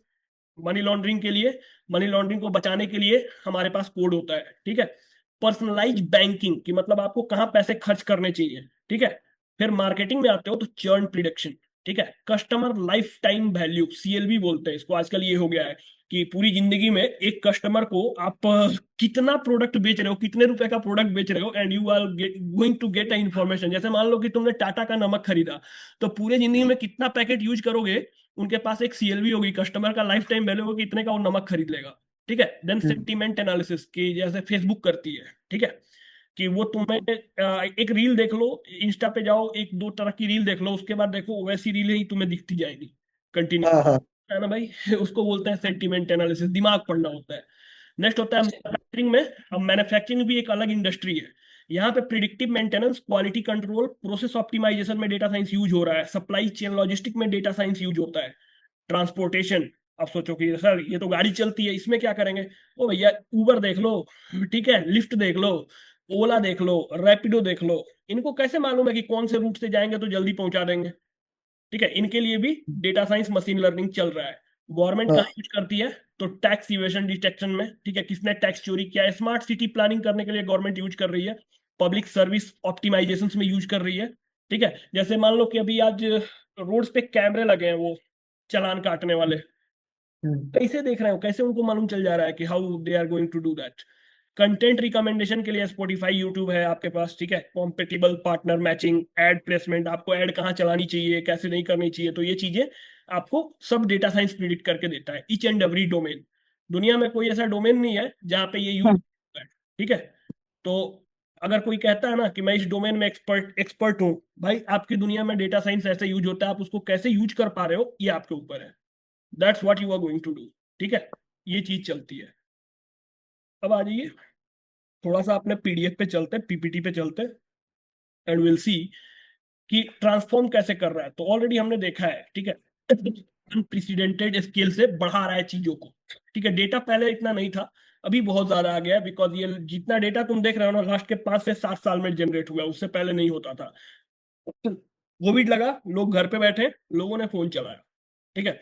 [SPEAKER 1] money laundering के लिए, मनी लॉन्ड्रिंग को बचाने के लिए हमारे पास कोड होता है, ठीक है। पर्सनलाइज बैंकिंग की मतलब आपको कहाँ पैसे खर्च करने चाहिए, ठीक है। फिर मार्केटिंग में आते हो तो चर्न प्रिडिक्शन, ठीक है। Customer life time value, CLV बोलते हैं इसको, आजकल ये हो गया है कि पूरी जिंदगी में एक कस्टमर को आप कितना प्रोडक्ट बेच रहे हो, कितने रुपए का प्रोडक्ट बेच रहे हो, and you are going to get a information. जैसे मान लो कि तुमने टाटा का नमक खरीदा, तो पूरे जिंदगी में कितना पैकेट यूज करोगे, उनके पास एक सीएलवी होगी, कस्टमर का लाइफ टाइम वैल्यू होगी, इतने का वो नमक खरीद लेगा, ठीक है। देन सेंटीमेंट एनालिसिस की, जैसे फेसबुक करती है, ठीक है, कि वो तुम्हें एक रील देख लो, इंस्टा पे जाओ, एक दो तरह की रील देख लो, उसके बाद देखो वैसी रील ही तुम्हें दिखती जाएगी कंटिन्यू,
[SPEAKER 2] हाँ हाँ।
[SPEAKER 1] है ना भाई। उसको बोलते हैं सेंटीमेंट एनालिसिस, दिमाग पढ़ना होता है। नेक्स्ट होता है मैन्युफैक्चरिंग में। अब मैन्युफैक्चरिंग भी एक अलग इंडस्ट्री है। यहाँ पे predictive maintenance, quality control, process optimization में डेटा साइंस यूज हो रहा है, सप्लाई चेन लॉजिस्टिक में डेटा साइंस यूज होता है, ट्रांसपोर्टेशन। अब सोचो कि सर ये तो गाड़ी चलती है, इसमें क्या करेंगे। ओ भैया, उबर देख लो, ठीक है, लिफ्ट देख लो, ओला देख लो, रैपिडो देख लो, इनको कैसे मालूम है कि कौन से रूट से जाएंगे तो जल्दी पहुंचा देंगे, ठीक है। इनके लिए भी डेटा साइंस मशीन लर्निंग चल रहा है। गवर्नमेंट कहाँ
[SPEAKER 2] हाँ।
[SPEAKER 1] यूज करती है, तो टैक्स इवेशन डिटेक्शन में, ठीक है, किसने टैक्स चोरी किया है, स्मार्ट सिटी प्लानिंग करने के लिए गवर्नमेंट यूज कर रही है, पब्लिक सर्विस ऑप्टिमाइजेशन में यूज कर रही है, ठीक है। जैसे मान लो कि अभी आज रोड्स पे कैमरे लगे हैं, वो चालान काटने वाले,
[SPEAKER 2] हम्म।
[SPEAKER 1] कैसे देख रहे हो, कैसे उनको मालूम चल जा रहा है कि how they are going to do that. Content recommendation के लिए स्पॉटिफाई, यूट्यूब है आपके पास, ठीक है। Compatible partner matching, ad placement, आपको एड कहाँ चलानी चाहिए, कैसे नहीं करनी चाहिए, तो ये चीजें आपको सब डेटा साइंस प्रिडिक्ट करके देता है, ईच एंड एवरी डोमेन। दुनिया में कोई ऐसा डोमेन नहीं है जहाँ पे ये यूज होता है, ठीक है। तो अगर कोई कहता है ना कि मैं इस डोमेन में एक्सपर्ट एक्सपर्ट हूँ, भाई आपकी दुनिया में डेटा साइंस ऐसे यूज होता है, आप उसको कैसे यूज कर पा रहे हो ये आपके ऊपर है। That's what you are going to do, ठीक है। ये चीज चलती है। अब आ जाइए, थोड़ा सा अपने पीडीएफ पे चलते हैं, पीपीटी पे चलते हैं, एंड विल सी कि ट्रांसफॉर्म कैसे कर रहा है। तो ऑलरेडी हमने देखा है, ठीक है, अनप्रेसिडेंटेड स्केल से बढ़ा रहा है चीजों को, ठीक है। डेटा पहले इतना नहीं था, अभी बहुत ज्यादा आ गया है, बिकॉज ये जितना डेटा तुम देख रहे हो ना, लास्ट के 5 से 7 साल में जनरेट हुआ है, उससे पहले नहीं होता था। कोविड लगा, लोग घर पे बैठे, लोगों ने फोन चलाया, ठीक है।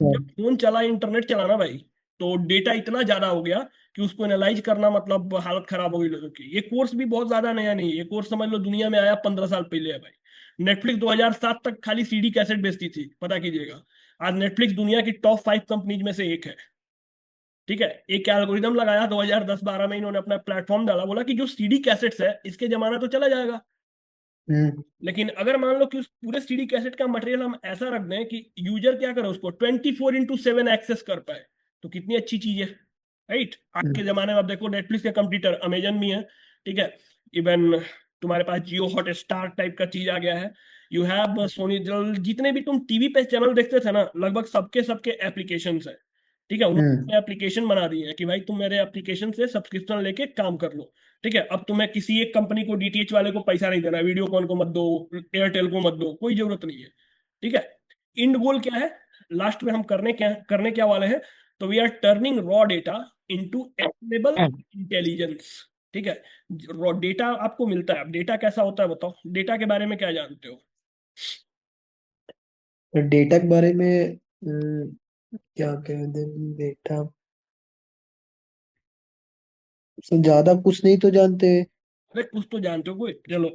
[SPEAKER 1] जब फोन चला, इंटरनेट चलाना भाई, तो डेटा इतना ज्यादा हो गया कि उसको एनालाइज करना मतलब हालत खराब हो गई लोगों की। ये कोर्स भी बहुत ज्यादा नया नहीं है, ये कोर्स समझ लो दुनिया में आया 15 साल पहले है भाई। नेटफ्लिक्स 2007 तक खाली सीडी कैसेट बेचती थी, पता कीजिएगा। आज नेटफ्लिक्स दुनिया की टॉप 5 कंपनीज में से एक है, ठीक है। एक एल्गोरिदम लगाया 2010-12 में, इन्होंने अपना प्लेटफॉर्म डाला, बोला कि जो सीडी कैसेट्स है इसके जमाना तो चला जाएगा,
[SPEAKER 2] हम्म।
[SPEAKER 1] लेकिन अगर मान लो कि उस पूरे सीडी कैसेट का मटेरियल हम ऐसा रख दें कि यूजर क्या करे, उसको 24/7 एक्सेस कर पाए, तो कितनी अच्छी चीज है, राइट। आज के जमाने में आप देखो, नेटफ्लिक्स के कंप्यूटर अमेजन भी है, ठीक है। इवन तुम्हारे पास जियो हॉट स्टार टाइप का चीज आ गया है। यू हैव सोनी, जितने भी तुम टीवी पे चैनल देखते थे ना, लगभग सबके सबके एप्लीकेशन है, ठीक है।
[SPEAKER 2] हम्म।
[SPEAKER 1] उन्होंने एप्लीकेशन बना दी है कि भाई तुम मेरे एप्लीकेशन से सब्सक्रिप्शन लेके काम कर लो, ठीक है। अब तुम्हें किसी एक कंपनी को, डीटीएच वाले को पैसा नहीं देना, वीडियोकॉन को मत दो, एयरटेल को मत दो, कोई जरूरत नहीं है, ठीक है। इंड गोल क्या है, लास्ट में हम करने क्या वाले हैं, तो we are turning raw data into actionable intelligence, ठीक है। रॉ डेटा आपको मिलता है, अब डेटा कैसा होता है बताओ, डेटा के बारे में क्या जानते हो।
[SPEAKER 2] डेटा के बारे में क्या कहते हैं, डेटा ज्यादा कुछ नहीं तो जानते।
[SPEAKER 1] अरे कुछ तो जानते हो कोई, चलो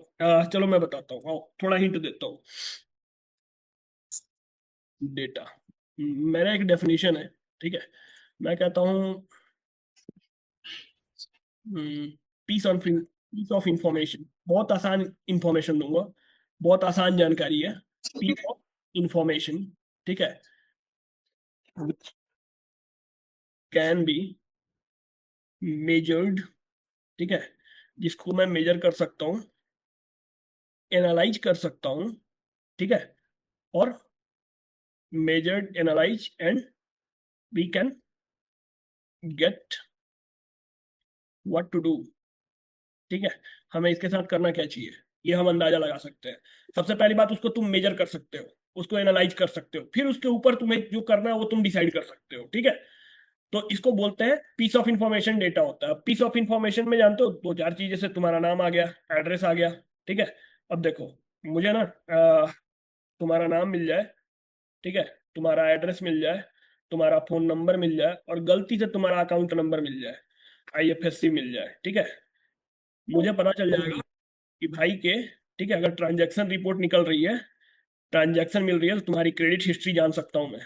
[SPEAKER 1] चलो मैं बताता हूँ, आओ थोड़ा हिंट देता हूँ। डेटा, मेरा एक डेफिनेशन है, ठीक है। मैं कहता हूँ पीस ऑफ इंफॉर्मेशन, बहुत आसान इंफॉर्मेशन दूंगा, बहुत आसान जानकारी है। पीस ऑफ इंफॉर्मेशन, ठीक है, कैन बी मेजर्ड, ठीक है, जिसको मैं मेजर कर सकता हूँ, एनालाइज कर सकता हूँ, ठीक है, और measured, analyze and we can get what to do। ठीक है, हमें इसके साथ करना क्या चाहिए ये हम अंदाजा लगा सकते हैं। सबसे पहली बात, उसको तुम मेजर कर सकते हो, उसको एनालाइज कर सकते हो, फिर उसके ऊपर तुम्हें जो करना है वो तुम डिसाइड कर सकते हो। ठीक है, तो इसको बोलते हैं पीस ऑफ इंफॉर्मेशन डेटा होता है। पीस ऑफ इंफॉर्मेशन में जानते हो दो चार चीज, जैसे तुम्हारा नाम आ गया, एड्रेस आ गया। ठीक है, अब देखो मुझे ना तुम्हारा नाम मिल जाए, ठीक है, तुम्हारा एड्रेस मिल जाए, तुम्हारा फोन नंबर मिल जाए और गलती से तुम्हारा अकाउंट नंबर मिल जाए, आईएफएससी मिल जाए, ठीक है, मुझे पता चल जाएगा कि भाई के, ठीक है, अगर ट्रांजैक्शन रिपोर्ट निकल रही है, ट्रांजैक्शन मिल रही है, तो तुम्हारी क्रेडिट हिस्ट्री जान सकता हूँ मैं।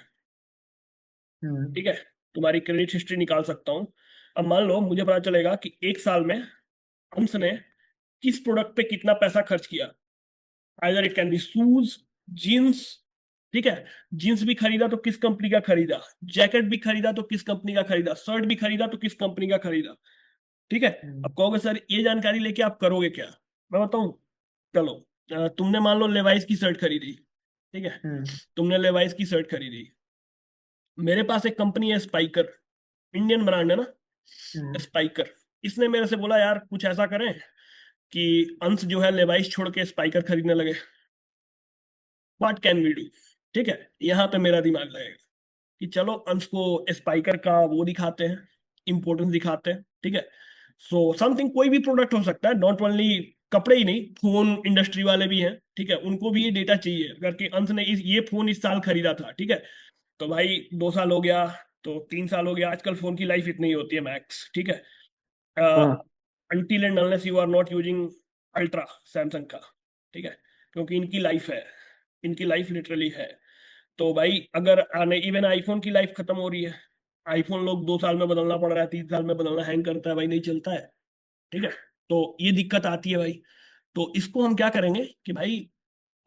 [SPEAKER 2] हम्म।
[SPEAKER 1] ठीक है, तुम्हारी क्रेडिट हिस्ट्री निकाल सकता हूँ। अब मान लो मुझे पता चलेगा कि एक साल में अंश ने किस प्रोडक्ट पे कितना पैसा खर्च किया। Either it can be shoes, jeans, ठीक है, जीन्स भी खरीदा तो किस कंपनी का खरीदा, जैकेट भी खरीदा तो किस कंपनी का खरीदा, शर्ट भी खरीदा तो किस कंपनी का खरीदा। ठीक है,
[SPEAKER 2] हम्म।
[SPEAKER 1] अब कहोगे सर ये जानकारी लेके आप करोगे क्या, मैं बताऊं। चलो, तुमने मान लो लेवाइस की शर्ट खरीदी, ठीक है,
[SPEAKER 2] हम्म।
[SPEAKER 1] तुमने लेवाइस की शर्ट खरीदी। मेरे पास एक कंपनी है स्पाइकर, इंडियन ब्रांड है ना,
[SPEAKER 2] हम्म।
[SPEAKER 1] स्पाइकर। इसने मेरे से बोला यार कुछ ऐसा करें कि अंश जो है लेवाइस छोड़ के स्पाइकर खरीदने लगे, व्हाट कैन वी डू। ठीक है, यहाँ पे मेरा दिमाग लगेगा कि चलो अंश को स्पाइकर का वो दिखाते हैं, इंपॉर्टेंस दिखाते हैं। ठीक है, सो समथिंग, कोई भी प्रोडक्ट हो सकता है, नॉट ओनली कपड़े ही नहीं, फोन इंडस्ट्री वाले भी हैं, ठीक है, उनको भी ये डेटा चाहिए। अगर कि अंश ने ये फोन इस साल खरीदा था, ठीक है, तो भाई 2 साल हो गया, तो 3 साल हो गया, आजकल फोन की लाइफ इतनी ही होती है मैक्स। ठीक है,
[SPEAKER 2] हाँ।
[SPEAKER 1] Until and unless you are not using ultra Samsung का। ठीक है, क्योंकि इनकी लाइफ है, इनकी लाइफ लिटरली है। तो भाई अगर आने इवन आईफोन की लाइफ खत्म हो रही है, आईफोन लोग 2 साल में बदलना पड़ रहा है, 3 साल में बदलना, हैंग करता है भाई, नहीं चलता है। ठीक है, तो ये दिक्कत आती है भाई। तो इसको हम क्या करेंगे कि भाई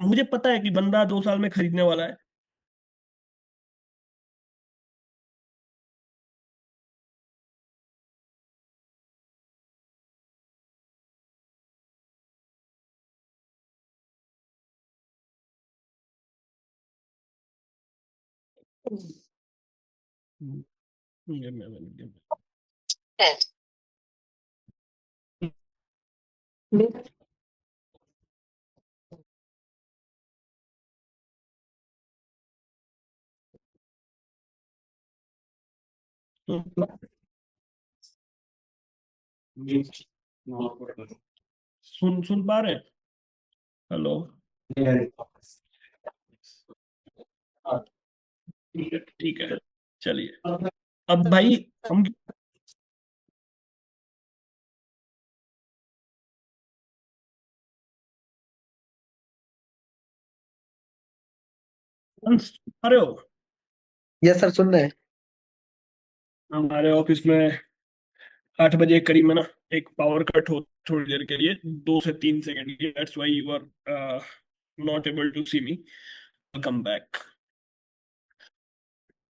[SPEAKER 1] मुझे पता है कि बंदा 2 साल में खरीदने वाला है। हम्म, सुन सुन पा रहे हैं? हेलो, ठीक है ठीक है, चलिए। अब भाई हम आ रहे हो?
[SPEAKER 2] यस सर, सुन रहे हैं।
[SPEAKER 1] हमारे ऑफिस में 8 बजे करीब में ना एक पावर कट हो, थोड़ी देर के लिए, 2 से 3 सेकंड की, that's why you are not able to see me. Come back,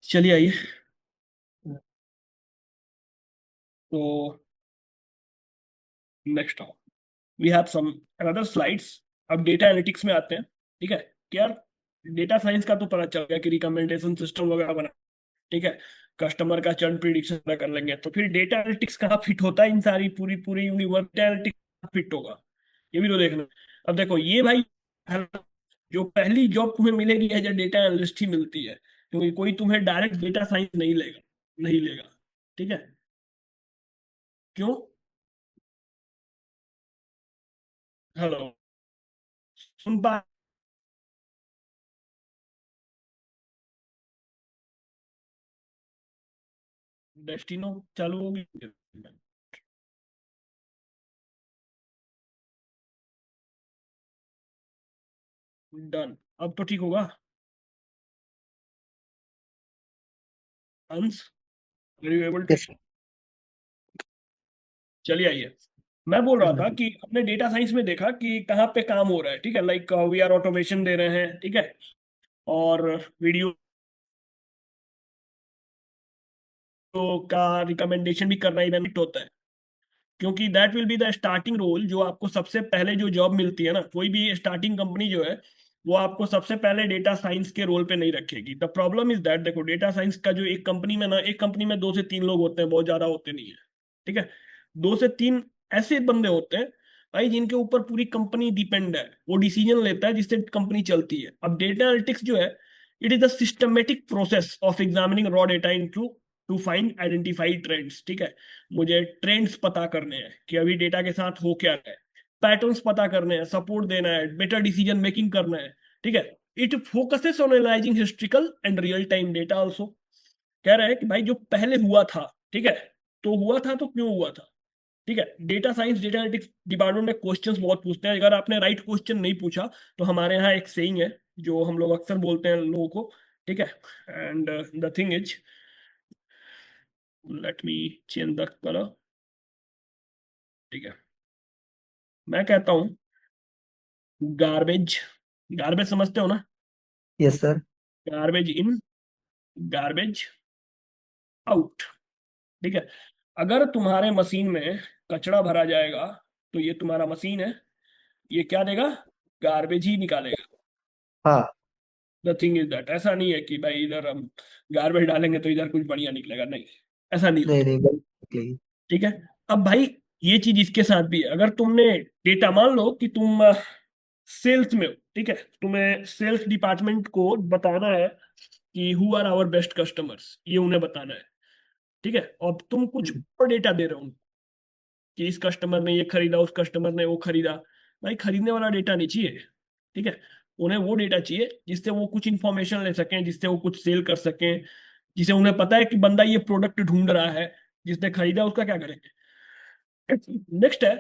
[SPEAKER 1] चलिए आइए। तो next we have some another slides. अब डेटा एनालिटिक्स में आते हैं। ठीक है, क्या, डेटा साइंस का तो पता चल गया कि रिकमेंडेशन सिस्टम वगैरह बना, ठीक है, कस्टमर का चर्न प्रिडिक्शन कर लेंगे। तो फिर डेटा एनालिटिक्स कहाँ फिट होता है इन सारी पूरी पूरी यूनिवर्स, डेटा एनालिटिक्स फिट होगा, ये भी तो देखना। अब देखो ये भाई, जो पहली जॉब तुम्हें मिलेगी एज ए डेटा एनालिस्ट ही मिलती है, क्योंकि कोई तुम्हें डायरेक्ट डेटा साइंस नहीं लेगा, नहीं लेगा। ठीक है, क्यों? हेलो, सुन पा, डेस्टिनो चालू होगी, डन। अब तो ठीक होगा Ansh, are you able to?
[SPEAKER 2] Yes.
[SPEAKER 1] चलिए आइए। मैं बोल रहा था
[SPEAKER 2] हम्म।
[SPEAKER 1] कि अपने डेटा साइंस में देखा कि कहाँ पे काम हो रहा है, ठीक है, लाइक वी आर ऑटोमेशन दे रहे हैं, ठीक है, और वीडियो का रिकमेंडेशन भी करना ही बेनिफिट होता है, क्योंकि that will be the starting role. जो आपको सबसे पहले जो जॉब मिलती है ना, कोई भी स्टार्टिंग कंपनी जो है, वो आपको सबसे पहले डेटा साइंस के रोल पे नहीं रखेगी। द प्रॉब्लम इज दैट, देखो डेटा साइंस का जो एक कंपनी में ना, एक कंपनी में 2 से 3 लोग होते हैं, बहुत ज्यादा होते नहीं है, ठीक है। 2 से 3 ऐसे बंदे होते हैं भाई जिनके ऊपर पूरी कंपनी डिपेंड है, वो डिसीजन लेता है जिससे कंपनी चलती है। अब डेटा एनालिटिक्स जो है, it is the systematic process of examining raw data into two find identify trends, ठीक है। मुझे ट्रेंड्स पता करने हैं कि अभी डेटा के साथ हो क्या रहा है, पैटर्न्स पता करने हैं, सपोर्ट देना है, बेटर डिसीजन मेकिंग करना है, ठीक है। It focuses on analysing historical and real time data also. कह रहा है कि भाई जो पहले हुआ था, ठीक है, तो हुआ था तो क्यों हुआ था, ठीक है। Data science data analytics department में क्वेश्चंस बहुत पूछते हैं, अगर आपने राइट क्वेश्चन नहीं पूछा तो हमारे यहाँ एक सेइंग है जो हम लोग अक्सर बोलते हैं लोगों को, ठीक है। And the thing is, let me change the colour, ठीक है। मैं कहता हूँ गार्बेज, गार्बेज समझते हो ना,
[SPEAKER 2] यस सर।
[SPEAKER 1] गार्बेज इन, गार्बेज आउट, ठीक है। अगर तुम्हारे मशीन में कचरा भरा जाएगा तो ये तुम्हारा मशीन है, ये क्या देगा, गार्बेज ही निकालेगा।
[SPEAKER 2] हाँ।
[SPEAKER 1] द थिंग इज दैट, ऐसा नहीं है कि भाई इधर हम गार्बेज डालेंगे तो इधर कुछ बढ़िया निकलेगा, नहीं, ऐसा नहीं
[SPEAKER 2] नहीं
[SPEAKER 1] होता,
[SPEAKER 2] नहीं गलत।
[SPEAKER 1] ठीक है। अब भाई ये चीज इसके साथ भी है, अगर तुमने डेटा, मान लो कि तुम सेल्स में हो, ठीक है, तुम्हें सेल्स डिपार्टमेंट को बताना है कि who are our best customers, ये उन्हें बताना है, ठीक है। और तुम कुछ और डेटा दे रहे हो कि इस कस्टमर ने ये खरीदा, उस कस्टमर ने वो खरीदा। भाई खरीदने वाला डेटा नहीं चाहिए, ठीक है। उन्हें वो डेटा चाहिए जिससे वो कुछ इंफॉर्मेशन ले सकें, जिससे वो कुछ सेल कर सकें, जिसे उन्हें पता है कि बंदा ये प्रोडक्ट ढूंढ रहा है, जिसने खरीदा उसका क्या करेंगे। नेक्स्ट है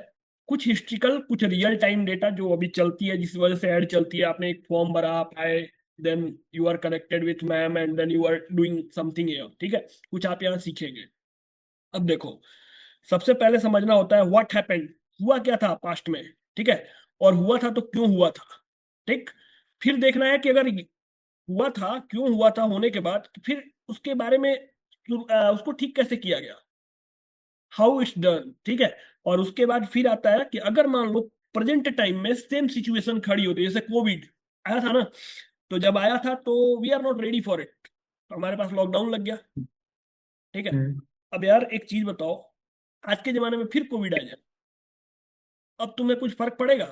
[SPEAKER 1] कुछ हिस्ट्रिकल, कुछ रियल टाइम डेटा जो अभी चलती है, जिस वजह से ऐड चलती है, आपने एक फॉर्म भरा, आप आए, then you are connected with ma'am and then you are doing something here, ठीक है। कुछ आप यहाँ सीखेंगे। अब देखो, सबसे पहले समझना होता है व्हाट हैपेंड, हुआ क्या था पास्ट में, ठीक है, और हुआ था तो क्यों हुआ था, ठीक। फिर देखना है कि अगर हुआ था, क्यों हुआ था, होने के बाद फिर उसके बारे में उसको ठीक कैसे किया गया, हाउ इट्स डन, ठीक है। और उसके बाद फिर आता है कि अगर मान लो प्रेजेंट टाइम में सेम सिचुएशन खड़ी होती है, जैसे कोविड आया था ना, तो जब आया था तो we are not ready for it, तो हमारे पास लॉकडाउन लग गया, ठीक है।
[SPEAKER 2] हम्म।
[SPEAKER 1] अब यार एक चीज बताओ, आज के जमाने में फिर कोविड आ जाए, अब तुम्हें कुछ फर्क पड़ेगा,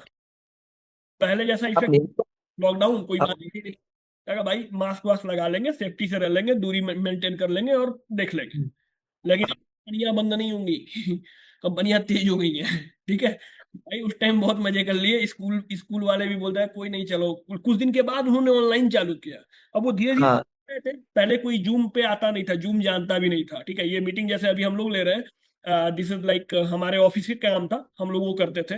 [SPEAKER 1] पहले जैसा
[SPEAKER 2] आप
[SPEAKER 1] इफेक्ट,
[SPEAKER 2] नहीं।
[SPEAKER 1] लॉकडाउन कोई
[SPEAKER 2] आप।
[SPEAKER 1] मानेगा ही नहीं, कहेगा भाई मास्क वास्क लगा लेंगे, सेफ्टी से रह लेंगे, दूरी मेंटेन कर लेंगे और देख लेंगे। लेकिन कंपनियां बंद नहीं होंगी, कंपनियां तेज हो गई हैं, ठीक है। भाई उस टाइम बहुत मजे कर लिए, स्कूल स्कूल वाले भी बोलते हैं कोई नहीं, चलो कुछ दिन के बाद उन्होंने ऑनलाइन चालू किया। अब वो धीरे
[SPEAKER 2] हाँ।
[SPEAKER 1] धीरे थे, पहले कोई जूम पे आता नहीं था, जूम जानता भी नहीं था, ठीक है। ये मीटिंग जैसे अभी हम लोग ले रहे हैं, दिस इज लाइक हमारे ऑफिस के काम था, हम लोग वो करते थे।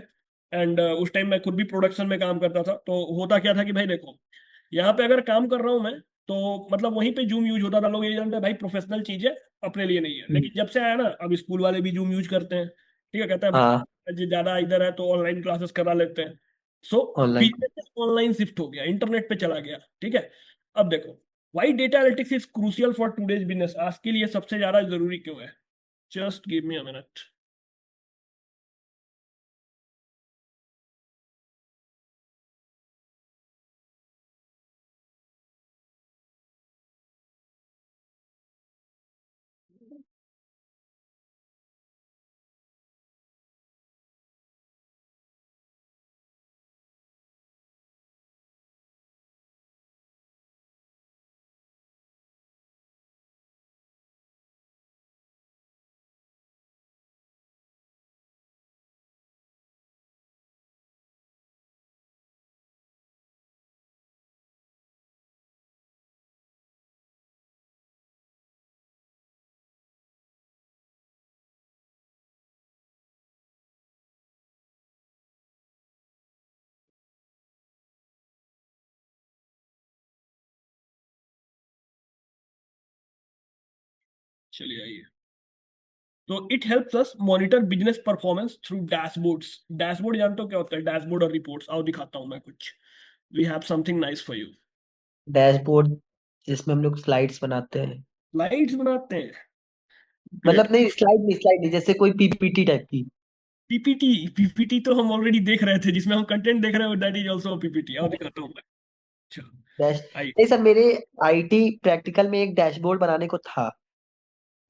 [SPEAKER 1] एंड उस टाइम मैं खुद भी प्रोडक्शन में काम करता था, तो होता क्या था कि भाई देखो, यहाँ पे अगर काम कर रहा हूँ मैं, तो मतलब वहीं पे जूम यूज होता था, लोग ये जानते हैं भाई प्रोफेशनल चीज है, अपने लिए नहीं है।
[SPEAKER 2] हम्म।
[SPEAKER 1] लेकिन जब से आया ना, अब स्कूल वाले भी जूम यूज करते हैं, ठीक है, कहता है
[SPEAKER 2] हाँ।
[SPEAKER 1] भाई ज्यादा इधर है तो ऑनलाइन क्लासेस करा लेते हैं। सो
[SPEAKER 2] ऑनलाइन।
[SPEAKER 1] बिजनेस ऑनलाइन शिफ्ट हो गया, इंटरनेट पे चला गया, ठीक है। अब देखो, why data analytics is crucial for today's business, आज के लिए सबसे ज्यादा जरूरी क्यों है, just give me a minute. चलिए आइए, तो it helps us monitor business performance through dashboards. Dashboard जानते हो क्या होता है, डैशबोर्ड और रिपोर्ट्स, आओ दिखाता हूँ मैं कुछ, we have something nice for you.
[SPEAKER 2] Dashboard जिसमें हम लोग स्लाइड्स बनाते हैं।
[SPEAKER 1] स्लाइड्स बनाते हैं, ग्रेट।
[SPEAKER 2] मतलब नहीं, स्लाइड नहीं, जैसे कोई पीपीटी टाइप की।
[SPEAKER 1] पीपीटी, पीपीटी तो हम ऑलरेडी देख रहे थे, जिसमें हम कंटेंट देख रहे हो, दैट इज आल्सो पीपीटी, आओ दिखाता हूँ मैं। अच्छा।
[SPEAKER 2] Dash
[SPEAKER 1] I.
[SPEAKER 2] नहीं सर, मेरे आईटी प्रैक्टिकल में एक डैशबोर्ड बनाने को था,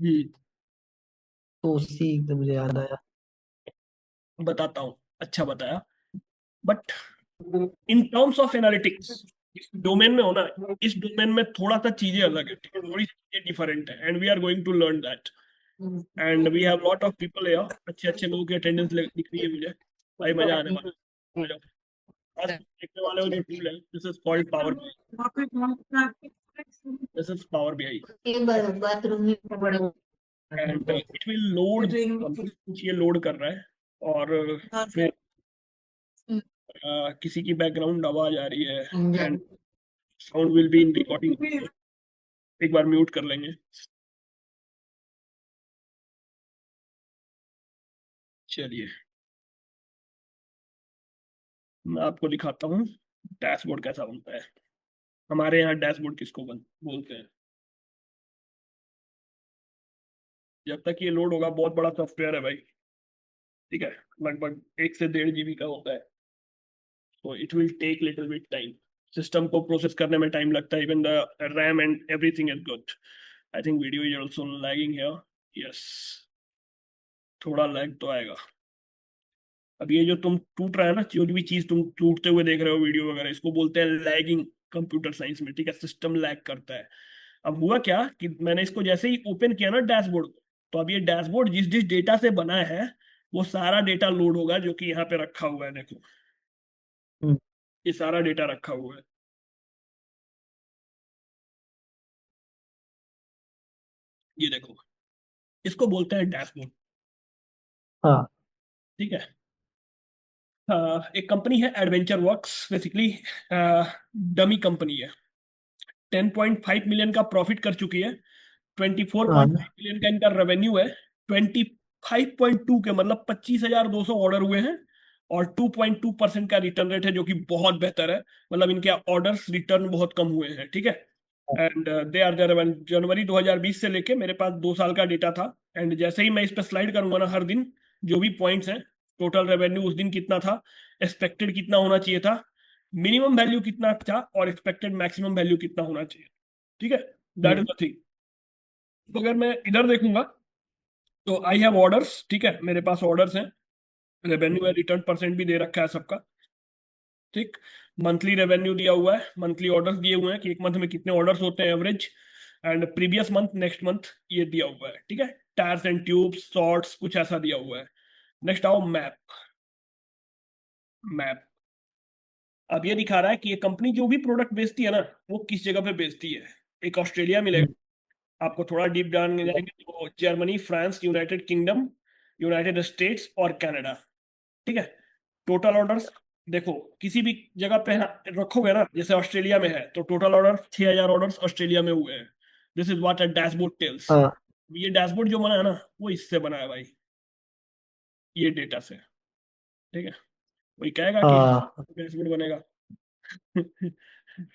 [SPEAKER 1] हम्म।
[SPEAKER 2] तो उसी से मुझे याद आया।
[SPEAKER 1] बताता हूँ, अच्छा बताया। But in terms of analytics, इस डोमेन में होना, इस डोमेन में थोड़ा सा चीजें अलग है, ठीक है? थोड़ी सी चीजें डिफरेंट है, and we are going to learn that. And we have lot of people here, अच्छे अच्छे लोगों की अटेंडेंस दिख रही है मुझे। भाई मजा आने वाला है, आ जाओ। आज देखने वाले हो जो टूल है, this is called power BI। This is power BI। And it will load, कुछ ये लोड कर रहा है, और फिर किसी की बैकग्राउंड आवाज आ रही है, and sound will be in recording. एक बार म्यूट कर लेंगे। चलिए, मैं आपको दिखाता हूँ डैशबोर्ड कैसा बनता है। हमारे यहाँ डैशबोर्ड किसको बोलते हैं। जब तक ये लोड होगा, बहुत बड़ा सॉफ्टवेयर है भाई, ठीक है? लगभग 1 से 1.5 GB का होता है, तो it will take little bit time. System को प्रोसेस करने में टाइम लगता है, even the RAM and everything is good. I think video is also lagging here. Yes, थोड़ा लैग तो आएगा। अब ये जो तुम टूट रहा है ना, जो भी चीज तुम टूटते हुए देख रहे हो वीडियो वगैरह, इसको बोलते हैं लैगिंग कंप्यूटर साइंस में, ठीक है? सिस्टम लैग करता है। अब हुआ क्या कि मैंने इसको जैसे ही ओपन किया ना डैशबोर्ड को, तो अब ये डैशबोर्ड जिस जिस डेटा से बना है, वो सारा डेटा लोड होगा, जो कि यहाँ पे रखा हुआ है, देखो।
[SPEAKER 2] हम्म,
[SPEAKER 1] ये सारा डेटा रखा हुआ है, ये देखो। इसको बोलते हैं डैशबोर्ड,
[SPEAKER 2] हाँ
[SPEAKER 1] ठीक है? एक कंपनी है adventure works, basically dummy company है। 10.5 मिलियन का प्रॉफिट कर चुकी है। ट्वेंटी फोर
[SPEAKER 2] हाँ
[SPEAKER 1] पॉइंट फाइव मिलियन का इनका रेवेन्यू है। 25.2 के मतलब 25,200 ऑर्डर हुए हैं, और 2.2% का रिटर्न रेट है, जो कि बहुत बेहतर है। मतलब इनके ऑर्डर्स रिटर्न बहुत कम हुए हैं, ठीक है? And they are there. जनवरी 2020 से लेके मेरे पास 2 साल का डेटा था, एंड जैसे ही मैं इस पर स्लाइड करूंगा ना, हर दिन जो भी पॉइंट्स हैं, टोटल रेवेन्यू उस दिन कितना था, एक्सपेक्टेड कितना होना चाहिए था, मिनिमम वैल्यू कितना था, और एक्सपेक्टेड मैक्सिमम वैल्यू कितना होना चाहिए, ठीक है? That is
[SPEAKER 2] hmm,
[SPEAKER 1] the thing. तो अगर मैं इधर देखूंगा, तो आई हैव ऑर्डर्स, ठीक है? मेरे पास ऑर्डर्स हैं, रेवेन्यू है, रिटर्न परसेंट भी दे रखा है सबका, ठीक? मंथली रेवेन्यू दिया हुआ है, मंथली ऑर्डर्स दिए हुए हैं कि एक मंथ में कितने ऑर्डर्स होते हैं average, and previous month, next month, ये दिया हुआ है, ठीक है? टायर्स एंड ट्यूब्स, शॉर्ट्स, कुछ ऐसा दिया हुआ है। नेक्स्ट आओ, मैप। मैप अब ये दिखा रहा है कि ये कंपनी जो भी प्रोडक्ट बेचती है ना, वो किस जगह पे बेचती है। एक ऑस्ट्रेलिया मिलेगा,
[SPEAKER 2] हम्म,
[SPEAKER 1] आपको थोड़ा डीप डाउन जाएंगे तो Germany, France, United kingdom, United states और कनाडा, ठीक है? टोटल ऑर्डर्स देखो, किसी भी जगह पे रखोगे ना, जैसे ऑस्ट्रेलिया में है, तो टोटल ऑर्डर 6,000 ऑर्डर्स ऑस्ट्रेलिया में हुए हैं। This is what a dashboard tells.
[SPEAKER 2] हाँ
[SPEAKER 1] ये डैशबोर्ड जो बना है ना, वो इससे बना है भाई, ये डेटा से, ठीक है? कोई कहेगा कि
[SPEAKER 2] हाँ।
[SPEAKER 1] डैशबोर्ड बनेगा।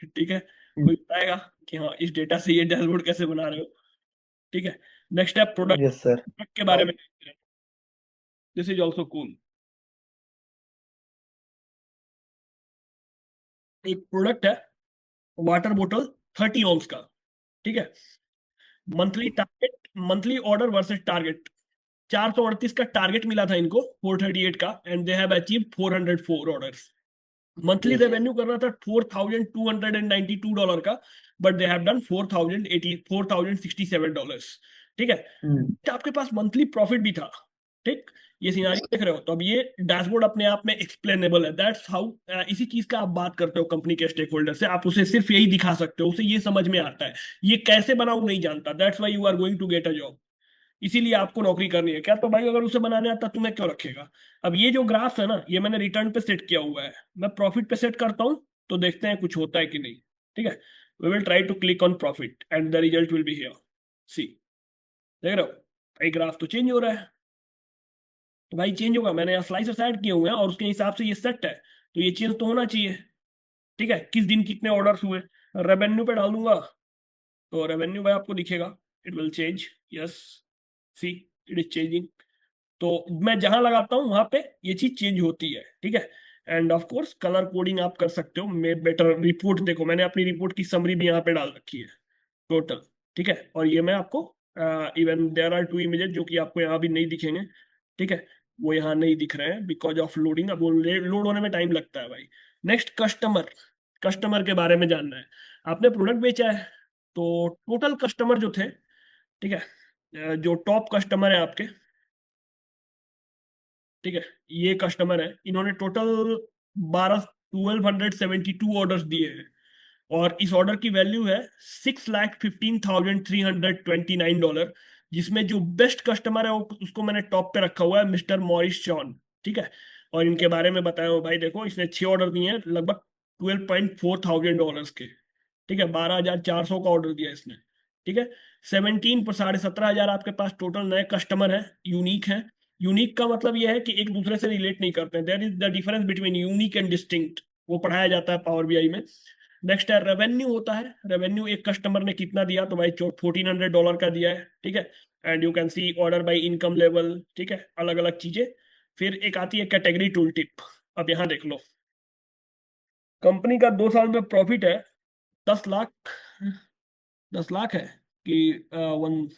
[SPEAKER 1] ठीक है?
[SPEAKER 2] हम्म,
[SPEAKER 1] कोई बताएगा कि हाँ, इस डेटा से ये डैशबोर्ड कैसे बना रहे हो, ठीक है? नेक्स्ट है प्रोडक्ट।
[SPEAKER 2] Yes sir.
[SPEAKER 1] प्रोडक्ट के बारे में, दिस इज ऑल्सो कूल। एक प्रोडक्ट है, वाटर बोतल 30 ऑन्स का, ठीक है? Monthly target, monthly order versus target, 438 का टारगेट मिला था इनको, 438 का, and they have achieve 404 orders. Monthly revenue करना था $4,292 का, बट दे हैव डन $4,067, ठीक है?
[SPEAKER 2] हम्म,
[SPEAKER 1] तो आपके पास मंथली प्रॉफिट भी था, ठीक? ये सिनारियो देख रहे हो, तो अब ये डैशबोर्ड अपने आप में एक्सप्लेनेबल है, दैट्स हाउ। इसी चीज का आप बात करते हो कंपनी के स्टेक होल्डर से, आप उसे सिर्फ यही दिखा सकते हो, उसे ये समझ में आता है। ये कैसे बना वो नहीं जानता, that's why you are going to get a job. इसीलिए आपको नौकरी करनी है क्या? तो भाई अगर उसे बनाने आता, तुम्हें क्यों रखेगा? अब ये जो ग्राफ है ना, ये मैंने रिटर्न पे सेट किया हुआ है, मैं प्रॉफिट पे सेट करता हूँ, तो देखते हैं कुछ होता है कि नहीं, ठीक है? We will try to click on profit and the result will be here. See, देख रहे हो भाई, ग्राफ तो चेंज हो रहा है। तो भाई चेंज होगा, मैंने यहाँ स्लाइसर्स ऐड किए हुए हैं, और उसके हिसाब से ये सेट है, तो ये चेंज तो होना चाहिए, ठीक है? किस दिन कितने ऑर्डर्स हुए, रेवेन्यू पे डाल दूंगा, तो रेवेन्यू भाई आपको दिखेगा, it will change. Yes, see, it is changing. तो मैं जहां लगाता हूं वहां पे ये चीज चेंज होती है, ठीक है? End of course colour coding आप कर सकते हो। मैं बेटर रिपोर्ट देखो, मैंने अपनी रिपोर्ट की समरी भी यहाँ पे डाल रखी है टोटल, ठीक है। और ये मैं आपको इवन देयर आर 2 इमेजेस जो कि आपको यहाँ भी नहीं दिखेंगे, ठीक है, वो यहाँ नहीं दिख रहे हैं बिकॉज ऑफ लोडिंग। अब वो लोड होने में टाइम लगता है भाई। नेक्स्ट कस्टमर, कस्टमर के बारे में जानना है। आपने प्रोडक्ट बेचा है तो टोटल कस्टमर जो थे, ठीक है, जो टॉप कस्टमर है आपके, ठीक है, ये कस्टमर है, इन्होंने टोटल 1272 ऑर्डर्स दिए हैं। और इस ऑर्डर की वैल्यू है $6,15,329, जिसमें जो बेस्ट कस्टमर है वो उसको मैंने टॉप पे रखा हुआ है, मिस्टर मॉरिस जॉन, ठीक है। और इनके बारे में बताया हो भाई, देखो इसने 6 ऑर्डर दिए हैं लगभग $12,400 के, ठीक है, 12,400 का ऑर्डर दिया इसने, ठीक है। 17 पर 17,500 आपके पास टोटल नए कस्टमर है, यूनिक है। यूनिक का मतलब यह है कि एक दूसरे से रिलेट नहीं करते हैं, there is the difference between unique and distinct, वो पढ़ाया जाता है पावर बीआई में। नेक्स्ट है रेवेन्यू होता है। रेवेन्यू एक कस्टमर ने कितना दिया, तो भाई $1,400 का दिया है, ठीक है। And you can see order by income level, ठीक है, अलग अलग चीजें। फिर एक आती है कैटेगरी टूल टिप। अब यहाँ देख लो, कंपनी का 2 साल में प्रॉफिट है 10 लाख, 10 लाख है कि वन,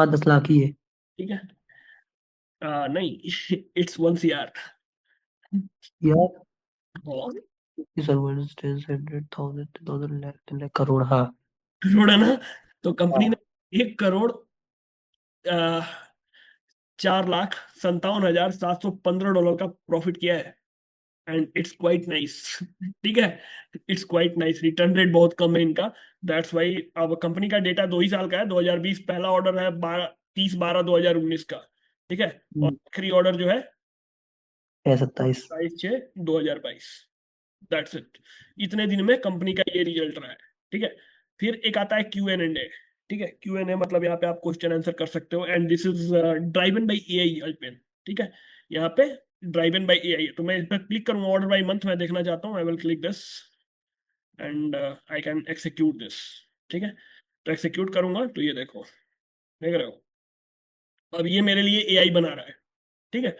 [SPEAKER 2] 10 लाख ही है
[SPEAKER 1] ठीक है, नहीं इट्स 1 CR।
[SPEAKER 2] यार।
[SPEAKER 1] और
[SPEAKER 2] सर्वर 100,000 लाख 10 लाख करोड़, हाँ।
[SPEAKER 1] करोड़ है ना। तो कंपनी
[SPEAKER 2] हाँ।
[SPEAKER 1] ने 1,04,57,715 का प्रॉफिट किया है। एंड इट्स क्वाइट नाइस, ठीक है, it's quite nice. Return rate बहुत कम है इनका, दैट्स वाई। अब कंपनी का डेटा 2 ही साल का है, 2020 पहला ऑर्डर है 30/12/2019 का, ठीक है। और आखिरी ऑर्डर जो है
[SPEAKER 2] है 27।
[SPEAKER 1] 22/6/2022। That's it. इतने दिन में कंपनी का ये रिजल्ट रहा है, ठीक है। फिर एक आता है Q&A, ठीक है। Q&A मतलब यहाँ पे आप क्वेश्चन आंसर कर सकते हो, and this is driven by AI अल्पेन, ठीक है। यहाँ पे ड्राइवन बाई एआई, तो मैं इस पर क्लिक करूंगा, ऑर्डर बाई मंथ मैं देखना चाहता हूँ, I will click this and I can execute this, ठीक है। तो एक्सिक्यूट करूंगा तो ये देखो, देख रहे हो, अब ये मेरे लिए एआई बना रहा है, ठीक है।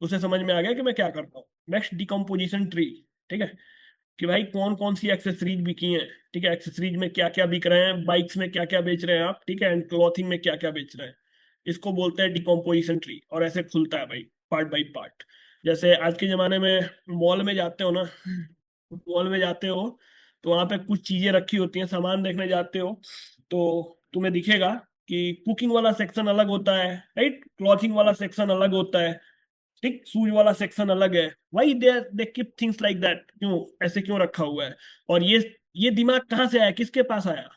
[SPEAKER 1] उसे समझ में आ गया कि मैं क्या करता हूँ। नेक्स्ट डिकम्पोजिशन ट्री, ठीक है, कि भाई कौन कौन सी एक्सेसरीज बिकी हैं, ठीक है, एक्सेसरीज में क्या क्या बिक रहे हैं, बाइक्स में क्या क्या बेच रहे हैं आप, ठीक है, एंड क्लॉथिंग में क्या क्या बेच रहे हैं। इसको बोलते हैं डिकम्पोजिशन ट्री, और ऐसे खुलता है भाई पार्ट बाई पार्ट। जैसे आज के जमाने में मॉल में जाते हो ना, मॉल में जाते हो तो वहां पे कुछ चीजें रखी होती हैं, सामान देखने जाते हो तो तुम्हें दिखेगा कि कुकिंग वाला सेक्शन अलग होता है, राइट, क्लॉथिंग वाला सेक्शन अलग होता है, ठीक, शूज वाला सेक्शन अलग है। Why they keep things like that, क्यों ऐसे क्यों रखा हुआ है। और ये दिमाग कहाँ से आया, किसके पास आया,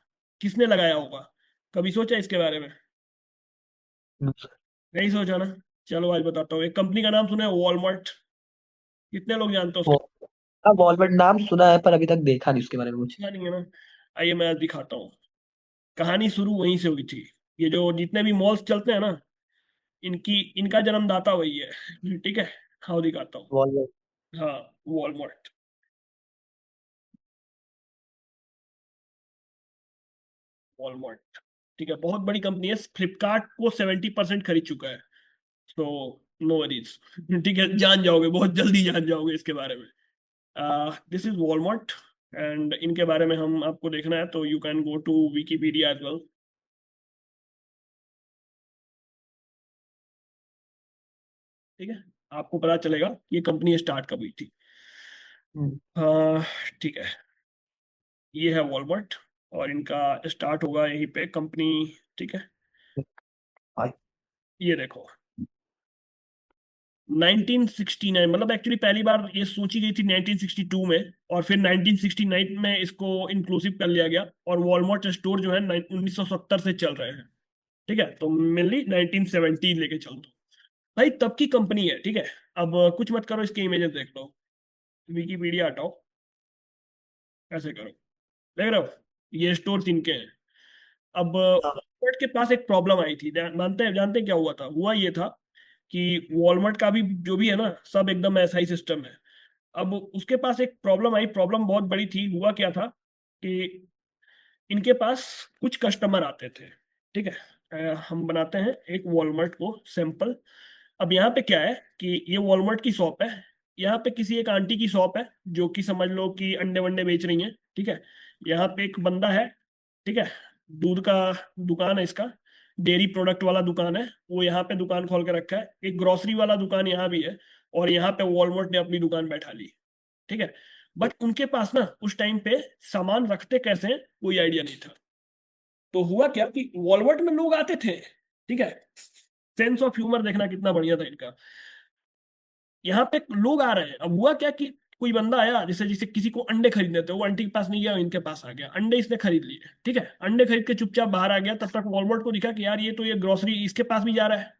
[SPEAKER 1] किसने लगाया होगा, कभी सोचा इसके बारे में? नहीं सोचा ना। चलो आज बताता हूँ, एक कंपनी का नाम सुना है, वॉलमार्ट। कितने लोग जानते हो उसके?
[SPEAKER 2] हाँ, वॉलमार्ट नाम सुना है पर अभी तक देखा नहीं उसके बारे में कुछ।
[SPEAKER 1] पता नहीं है ना। आइए मैं आज दिखाता हूँ। कहानी शुरू वहीं से हुई थी। ये जो जितने भी मॉल्स चलते हैं ना, इनकी इनका जन्मदाता वही है, ठीक है। हाँ दिखाता हूँ।
[SPEAKER 2] वॉलमार्ट।
[SPEAKER 1] हाँ, वॉलमार्ट, वॉलमार्ट, ठीक है, बहुत बड़ी कंपनी है, फ्लिपकार्ट को 70% खरीद चुका है। तो नो वरीज, ठीक है, जान जाओगे, बहुत जल्दी जान जाओगे इसके बारे में। दिस इज वॉलमार्ट, एंड इनके बारे में हम आपको देखना है तो you can go to Wikipedia as well, ठीक है। आपको पता चलेगा कि ये कंपनी स्टार्ट कब हुई थी।
[SPEAKER 2] हम्म।
[SPEAKER 1] uh, ठीक है, ये है वॉलमार्ट, और इनका स्टार्ट होगा यहीं पे कंपनी, ठीक है।
[SPEAKER 2] आई।
[SPEAKER 1] ये देखो 1969, मतलब एक्चुअली पहली बार ये सोची गई थी 1962 में, और फिर 1969 में इसको इंक्लूसिव कर लिया गया। और वॉलमार्ट स्टोर जो है 1970 से चल रहे हैं, ठीक है। तो मेनली 1970 लेके चल दो भाई, तब की कंपनी है, ठीक है। अब कुछ मत करो, इसके इमेजेस देख लो, विकीपीडिया हटाओ, ऐसे करो, देख रहे हो, ये स्टोर इनके हैं। अब वॉलमार्ट के पास एक प्रॉब्लम आई थी, मानते हैं, जानते हैं क्या हुआ था? हुआ ये था कि वॉलमार्ट का भी जो भी है ना, सब एकदम ऐसा ही सिस्टम है। अब उसके पास एक प्रॉब्लम आई, प्रॉब्लम बहुत बड़ी थी। हुआ क्या था कि इनके पास कुछ कस्टमर आते थे, ठीक है। हम बनाते हैं एक वॉलमार्ट को सैंपल, अब यहाँ पे क्या है कि ये वॉलमार्ट की शॉप है, यहाँ पे किसी एक आंटी की शॉप है जो कि समझ लो कि अंडे वंडे बेच रही हैं, ठीक है। यहाँ पे एक बंदा है, ठीक है, दूध का दुकान है इसका, डेयरी प्रोडक्ट वाला दुकान है, वो यहाँ पे दुकान खोल के रखा है। एक ग्रोसरी वाला दुकान यहाँ भी है, और यहाँ पे वॉलमार्ट ने अपनी दुकान बैठा ली, ठीक है। बट उनके पास ना उस टाइम पे सामान रखते कैसे हैं कोई आइडिया नहीं था। तो हुआ क्या कि वॉलमार्ट में लोग आते थे, ठीक है, सेंस ऑफ ह्यूमर देखना कितना बढ़िया था इनका। यहाँ पे लोग आ रहे हैं, अब हुआ क्या कि कोई बंदा आया, जैसे जैसे किसी को अंडे खरीदने थे, वो आंटी के पास नहीं गया, इनके पास आ गया, अंडे इसने खरीद लिए, ठीक है, अंडे खरीद के चुपचाप बाहर आ गया। तब तक वॉलमार्ट को दिखा कि यार ये तो ये ग्रोसरी इसके पास भी जा रहा है,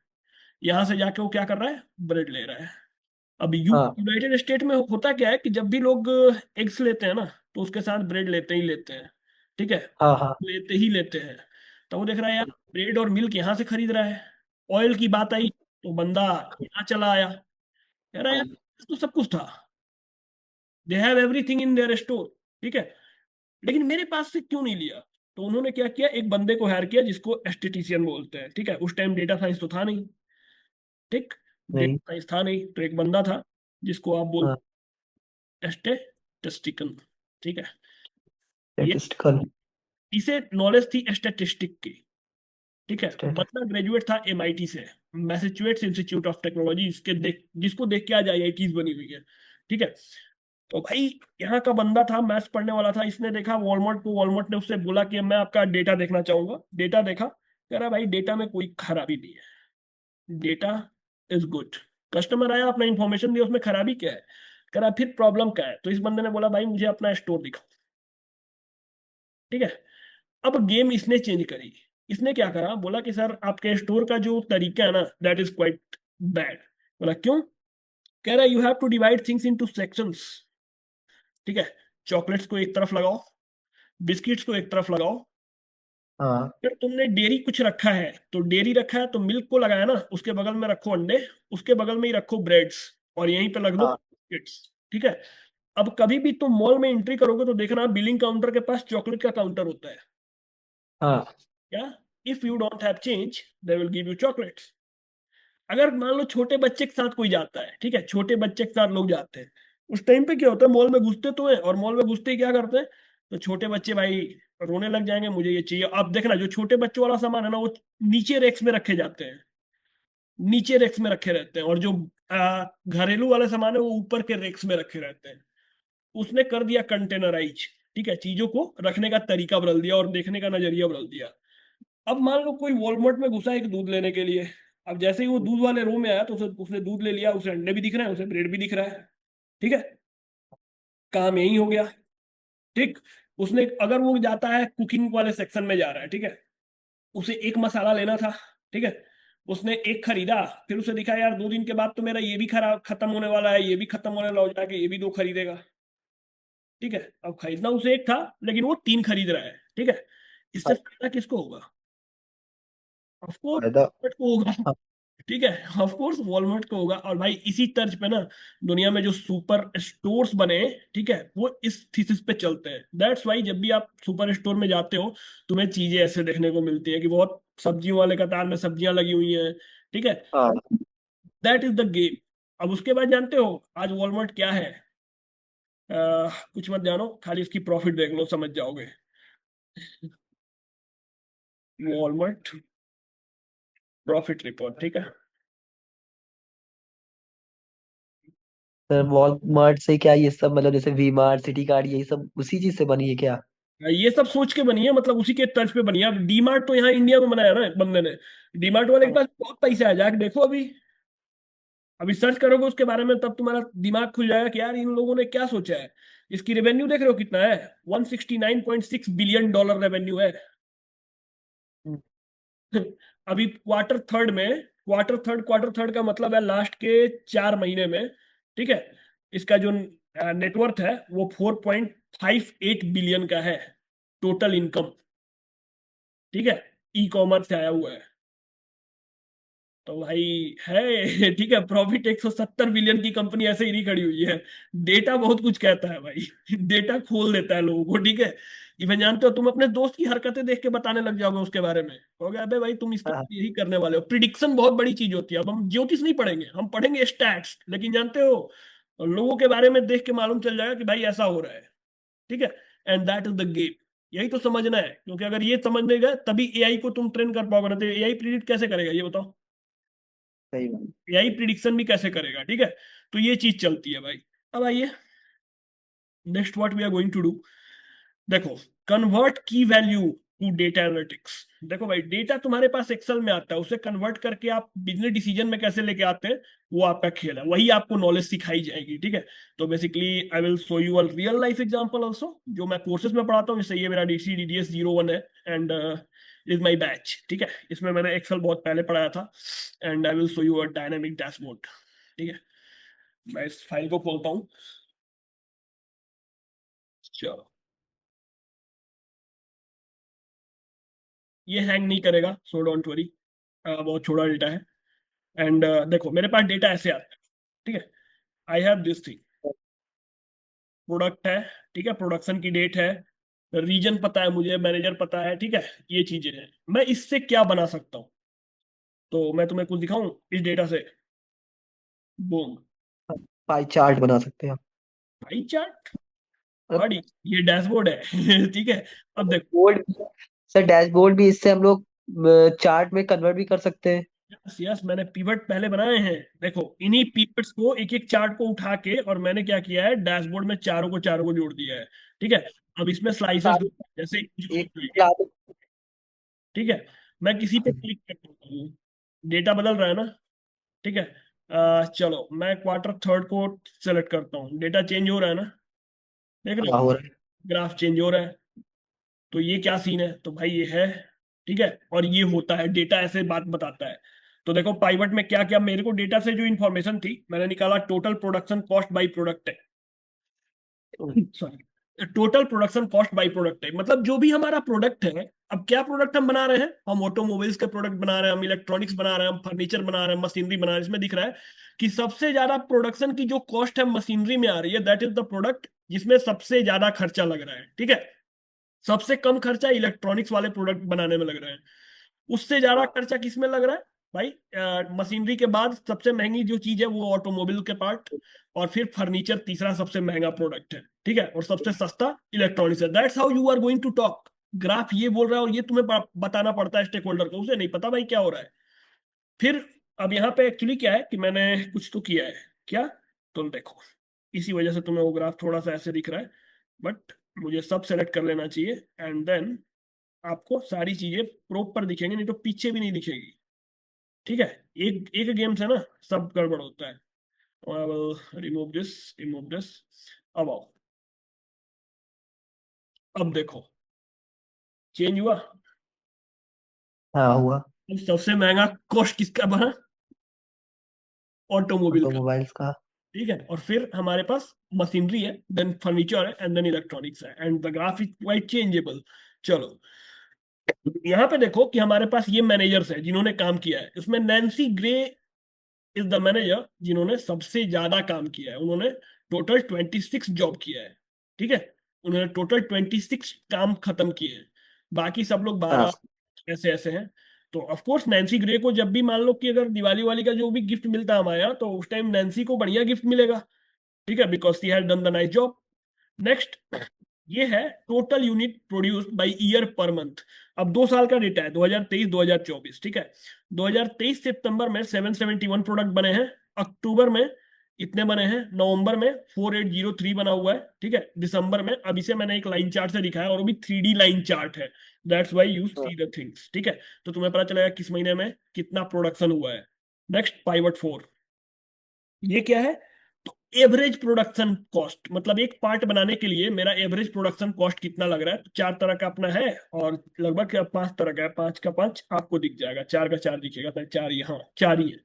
[SPEAKER 1] यहाँ से जाके वो क्या कर रहा है, ब्रेड ले रहा है। अब
[SPEAKER 2] हाँ
[SPEAKER 1] यूनाइटेड स्टेट में होता क्या है कि जब भी लोग एग्स लेते हैं ना, तो उसके साथ ब्रेड लेते ही लेते हैं, ठीक है,
[SPEAKER 2] हाँ हाँ
[SPEAKER 1] लेते ही लेते हैं। तो वो देख रहा है यार ब्रेड और मिल्क यहाँ से खरीद रहा है। ऑयल की बात आई तो बंदा यहाँ चला आया, कह रहा है यार तो सब कुछ था, they have everything in their store, ठीक है, लेकिन मेरे पास से क्यों नहीं लिया। तो उन्होंने क्या किया, एक बंदे को हायर किया जिसको एस्टेटिशियन बोलते हैं, ठीक है, उस टाइम डेटा साइंस तो था नहीं, ठीक,
[SPEAKER 2] नहीं।
[SPEAKER 1] डेटा साइंस था नहीं, तो एक बंदा था जिसको आप
[SPEAKER 2] हाँ
[SPEAKER 1] बोलते स्टेटिस्टिकन, ठीक है। ये
[SPEAKER 2] स्टैटिस्टिकल।
[SPEAKER 1] इसे नॉलेज थी स्टैटिस्टिक की, ठीक है।
[SPEAKER 2] स्टैट
[SPEAKER 1] बंदा ग्रेजुएट था एमआईटी से, मैसेच्यूसेट्स इंस्टीट्यूट ऑफ टेक्नोलॉजी, इसके जिसको देख के आज आईआईटीज बनी हुई है, ठीक है। तो भाई यहाँ का बंदा था, मैथ्स पढ़ने वाला था, इसने देखा वॉलमार्ट को, वॉलमार्ट ने उससे बोला कि मैं आपका डेटा देखना चाहूंगा। डेटा देखा, कह रहा भाई डेटा में कोई खराबी नहीं है, डेटा इज गुड। कस्टमर आया, अपना इंफॉर्मेशन दिया, उसमें खराबी क्या है, कह रहा फिर प्रॉब्लम क्या है। तो इस बंदे ने बोला भाई मुझे अपना स्टोर दिखाओ, ठीक है। अब गेम इसने चेंज करी, इसने क्या करा, बोला कि सर आपके स्टोर का जो तरीका है ना दैट इज क्वाइट बैड। बोला क्यों, कह रहा you have to divide things into sections, ठीक है, चॉकलेट्स को एक तरफ लगाओ, बिस्किट्स को एक तरफ लगाओ,
[SPEAKER 2] हाँ
[SPEAKER 1] फिर तुमने डेयरी कुछ रखा है तो डेयरी रखा है तो मिल्क को लगाया ना, उसके बगल में रखो अंडे, उसके बगल में ही रखो ब्रेड्स, और यहीं पे लग दो
[SPEAKER 2] हाँ
[SPEAKER 1] बिस्किट्स, ठीक है। अब कभी भी तुम मॉल में एंट्री करोगे तो देखना बिलिंग काउंटर के पास चॉकलेट का काउंटर होता है,
[SPEAKER 2] हाँ
[SPEAKER 1] क्या, if you don't have change they will give you chocolates. अगर मान लो छोटे बच्चे के साथ कोई जाता है, ठीक है, छोटे बच्चे के साथ लोग जाते हैं, उस टाइम पे क्या होता है, मॉल में घुसते तो है, और मॉल में घुसते ही क्या करते हैं, तो छोटे बच्चे भाई रोने लग जाएंगे, मुझे ये चाहिए। आप देखना जो छोटे बच्चों वाला सामान है ना वो नीचे रेक्स में रखे जाते हैं, नीचे रेक्स में रखे रहते हैं, और जो घरेलू वाले सामान है वो ऊपर के रेक्स में रखे रहते हैं। उसने कर दिया कंटेनराइज, ठीक है, चीजों को रखने का तरीका बदल दिया और देखने का नजरिया बदल दिया। अब मान लो कोई वॉलमार्ट में घुसा एक दूध लेने के लिए, अब जैसे ही वो दूध वाले रूम में आया तो उसने दूध ले लिया, उसे अंडे भी दिख रहे हैं, उसे ब्रेड भी दिख रहा है, ठीक है, काम यही हो गया, ठीक। उसने अगर वो जाता है कुकिंग वाले सेक्शन में जा रहा है, ठीक है, उसे एक मसाला लेना था, ठीक है, उसने एक खरीदा, फिर उसे दिखा यार 2 दिन के बाद तो मेरा ये भी खराब खत्म होने वाला है, ये भी खत्म होने वाला हो जाएगा, ये भी 2 खरीदेगा, ठीक है। अब खरीदना उसे एक था लेकिन वो 3 खरीद रहा है, ठीक है, इससे फायदा किसको होगा, ऑफकोर्स
[SPEAKER 2] फायदा।
[SPEAKER 1] को होगा,
[SPEAKER 2] हाँ
[SPEAKER 1] ठीक है, ऑफ कोर्स वॉलमार्ट को होगा। और भाई इसी तर्ज पे ना दुनिया में जो सुपर स्टोर्स बने, ठीक है, वो इस थीसिस पे चलते हैं। दैट्स वाई जब भी आप सुपर स्टोर में जाते हो तुम्हें चीजें ऐसे देखने को मिलती है कि बहुत सब्जियों वाले कतार में सब्जियां लगी हुई हैं, ठीक है,
[SPEAKER 2] हाँ।
[SPEAKER 1] That is the game. अब उसके बाद जानते हो आज वॉलमार्ट क्या है, कुछ मत जानो, खाली उसकी प्रॉफिट देख लो समझ जाओगे। वॉलमार्ट प्रॉफिट रिपोर्ट, ठीक है।
[SPEAKER 2] सर वॉलमार्ट से क्या ये सब मतलब जैसे वी मार्ट सिटी कार्ड यही सब उसी चीज से बनी है क्या?
[SPEAKER 1] ये सब सोच के बनी है, मतलब उसी के तर्ज पे बनी है। अब डीमार्ट तो यहाँ इंडिया में बनाया ना बंदे ने, डीमार्ट वाले के पास बहुत पैसा है, जाके देखो अभी सर्च करोगे उसके बारे में, तब तुम्हारा दिमाग खुल जाएगा कि यार इन लोगों ने क्या सोचा है। इसकी रेवेन्यू देख रहे हो कितना है, 169.6 बिलियन डॉलर रेवेन्यू है।
[SPEAKER 2] हम्म।
[SPEAKER 1] अभी क्वार्टर थर्ड का मतलब है लास्ट के 4 महीने में, ठीक है, इसका जो नेटवर्थ है वो 4.58 बिलियन का है, टोटल इनकम, ठीक है, ई कॉमर्स से आया हुआ है। तो भाई है ठीक है, प्रॉफिट 170 बिलियन की कंपनी ऐसे ही नहीं खड़ी हुई है। डेटा बहुत कुछ कहता है भाई। डेटा खोल देता है लोगों को, ठीक है। इवन जानते हो, तुम अपने दोस्त की हरकतें देख के बताने लग जाओगे उसके बारे में, कहोगे अबे भाई तुम इसके
[SPEAKER 2] हाँ,
[SPEAKER 1] यही करने वाले हो। प्रिडिक्शन बहुत बड़ी चीज होती है। अब हम ज्योतिष नहीं पढ़ेंगे, हम पढ़ेंगे स्टैट्स, लेकिन जानते हो लोगों के बारे में देख के मालूम चल जाएगा कि भाई ऐसा हो रहा है, ठीक है। And that is the game. यही तो समझना है, क्योंकि अगर ये समझ लेगा तभी एआई को तुम ट्रेन कर पाओगे, ना तो एआई प्रिडिक्ट कैसे करेगा ये बताओ।
[SPEAKER 2] सही बात।
[SPEAKER 1] एआई प्रिडिक्शन भी कैसे करेगा, ठीक है। तो ये चीज चलती है भाई। अब आइए, next what we are going to do. देखो, कन्वर्ट की वैल्यू टू डेटा एनालिटिक्स। देखो भाई, डेटा तुम्हारे पास एक्सेल में आता है, उसे कन्वर्ट करके आप बिजनेस डिसीजन में कैसे लेके आते हैं, वो आपका खेल है। वही आपको नॉलेज सिखाई जाएगी, ठीक है। तो basically I will show you a real life example also, जो मैं कोर्सेज में पढ़ाता हूँ। जैसे ये मेरा DCDDS 01 है, एंड इज माई बैच, ठीक है। इसमें मैंने एक्सेल बहुत पहले पढ़ाया था, and I will show you a dynamic dashboard, ठीक है। मैं इस फाइल को खोलता हूँ। चलो, ये हैंग नहीं करेगा, सो डोंट वरी। बहुत छोटा डेटा है। एंड देखो, मेरे पास डेटा ऐसे आता है, ठीक है। I have this thing, product है, ठीक है, प्रोडक्शन की डेट है, रीजन पता है मुझे, मैनेजर पता है, ठीक है। ये चीजें हैं, मैं इससे क्या बना सकता हूँ। तो मैं तुम्हें कुछ दिखाऊं इस डेटा से। बूम।
[SPEAKER 2] पाई चार्ट बना सकते हैं आप।
[SPEAKER 1] भाई चार्ट,
[SPEAKER 2] मतलब
[SPEAKER 1] बड़ी, ये डैशबोर्ड है ठीक है। अब देखो,
[SPEAKER 2] बोर्ड, सर डैशबोर्ड भी इससे हम लोग चार्ट में कन्वर्ट भी कर सकते हैं।
[SPEAKER 1] यस यस, मैंने पिवट पहले बनाए हैं। देखो, इन्हीं पिवट्स को एक एक चार्ट को उठा के और मैंने क्या किया है, डैशबोर्ड में चारों को जोड़ दिया है, ठीक है। अब इसमें स्लाइसेस,
[SPEAKER 2] सारे
[SPEAKER 1] जैसे
[SPEAKER 2] एक चला दो।
[SPEAKER 1] ठीक है। मैं किसी पे क्लिक करता हूँ, डेटा बदल रहा है ना, ठीक है। चलो, मैं क्वार्टर थर्ड को सेलेक्ट करता हूँ, डेटा चेंज हो रहा है ना, देख रहे
[SPEAKER 2] हाँ,
[SPEAKER 1] हो,
[SPEAKER 2] हो रहा है।
[SPEAKER 1] ग्राफ चेंज हो रहा है। तो ये क्या सीन है, तो भाई ये है, ठीक है। और ये होता है, डेटा ऐसे बात बताता है। तो देखो, पाइवट में क्या क्या मेरे को डेटा से जो इंफॉर्मेशन थी, मैंने निकाला total production cost by product है, sorry, total production cost by product है, मतलब जो भी हमारा प्रोडक्ट है। अब क्या प्रोडक्ट हम बना रहे हैं, हम ऑटोमोबाइल्स के प्रोडक्ट बना रहे हैं, हम इलेक्ट्रॉनिक्स बना रहे हैं, हम फर्नीचर बना रहे हैं, मशीनरी बना रहे हैं। इसमें दिख रहा है कि सबसे ज्यादा प्रोडक्शन की जो कॉस्ट है मशीनरी में आ रही है, दैट इज द प्रोडक्ट जिसमें सबसे ज्यादा खर्चा लग रहा है, ठीक है। सबसे कम खर्चा इलेक्ट्रॉनिक्स वाले प्रोडक्ट बनाने में लग रहा है। उससे ज्यादा
[SPEAKER 2] हाँ,
[SPEAKER 1] खर्चा किस में लग रहा है भाई, मशीनरी के बाद सबसे महंगी जो चीज है वो ऑटोमोबाइल के पार्ट, और फिर फर्नीचर तीसरा सबसे महंगा प्रोडक्ट है, ठीक है। और सबसे सस्ता इलेक्ट्रॉनिक्स है। That's how you are going to talk. Graph ये बोल रहा है, और ये तुम्हें बताना पड़ता है स्टेक होल्डर को, उसे नहीं पता भाई क्या हो रहा है। फिर अब यहाँ पे एक्चुअली क्या है कि मैंने कुछ तो किया है, क्या, तुम देखो, इसी वजह से तुम्हें वो ग्राफ थोड़ा सा ऐसे दिख रहा है। बट मुझे सब सेलेक्ट कर लेना चाहिए, एंड देन आपको सारी चीजें प्रॉपर दिखेंगी, नहीं तो पीछे भी नहीं दिखेगी, ठीक है। एक एक गेम से ना सब गड़बड़ होता है। Remove this, remove this. अब आओ, अब देखो, चेंज हुआ।
[SPEAKER 2] हाँ हुआ।
[SPEAKER 1] अब सबसे महंगा कॉस्ट किसका बना, ऑटोमोबाइल का,
[SPEAKER 2] ऑटोमोबाइल्स का।
[SPEAKER 1] ठीक है। और फिर हमारे पास मशीनरी है, देन फर्नीचर है, एंड देन इलेक्ट्रॉनिक्स है, and the graph is quite changeable. चलो, यहाँ पे देखो कि हमारे पास ये मैनेजर्स है जिन्होंने काम किया है। उसमें Nancy grey is the manager जिन्होंने सबसे ज्यादा काम किया है। उन्होंने टोटल 26 जॉब किया है, ठीक है। उन्होंने टोटल 26 काम खत्म किए हैं। बाकी सब लोग
[SPEAKER 2] हाँ
[SPEAKER 1] 12 ऐसे ऐसे हैं। तो ऑफ कोर्स नैन्सी ग्रे को जब भी मान लो कि अगर दिवाली वाली का जो भी गिफ्ट मिलता है हमारे यहाँ, तो उस टाइम नैन्सी को बढ़िया गिफ्ट मिलेगा, ठीक है, because she has done the nice job. Next, ये है total unit produced by year per month. अब 2 साल का डेटा है, 2023 2024, ठीक है। 2023 सितंबर में 771 प्रोडक्ट बने हैं, अक्टूबर में इतने बने हैं, नवंबर में 4803 बना हुआ है, ठीक है, दिसंबर में, अब इसे मैंने एक लाइन चार्ट से दिखाया, और वो भी 3D लाइन चार्ट है। दैट्स वाई यू
[SPEAKER 2] हाँ।
[SPEAKER 1] सी द थिंग्स, ठीक है। तो तुम्हें पता चलेगा किस महीने में कितना प्रोडक्शन हुआ है। नेक्स्ट, पाइवट 4, ये क्या है, तो एवरेज प्रोडक्शन कॉस्ट, मतलब एक पार्ट बनाने के लिए मेरा एवरेज प्रोडक्शन कॉस्ट कितना लग रहा है। तो 4 तरह का अपना है, और लगभग 5 तरह का है, 5 का 5 आपको दिख जाएगा, 4 का 4 दिखेगा, तो 4 ही, हाँ 4 ही है।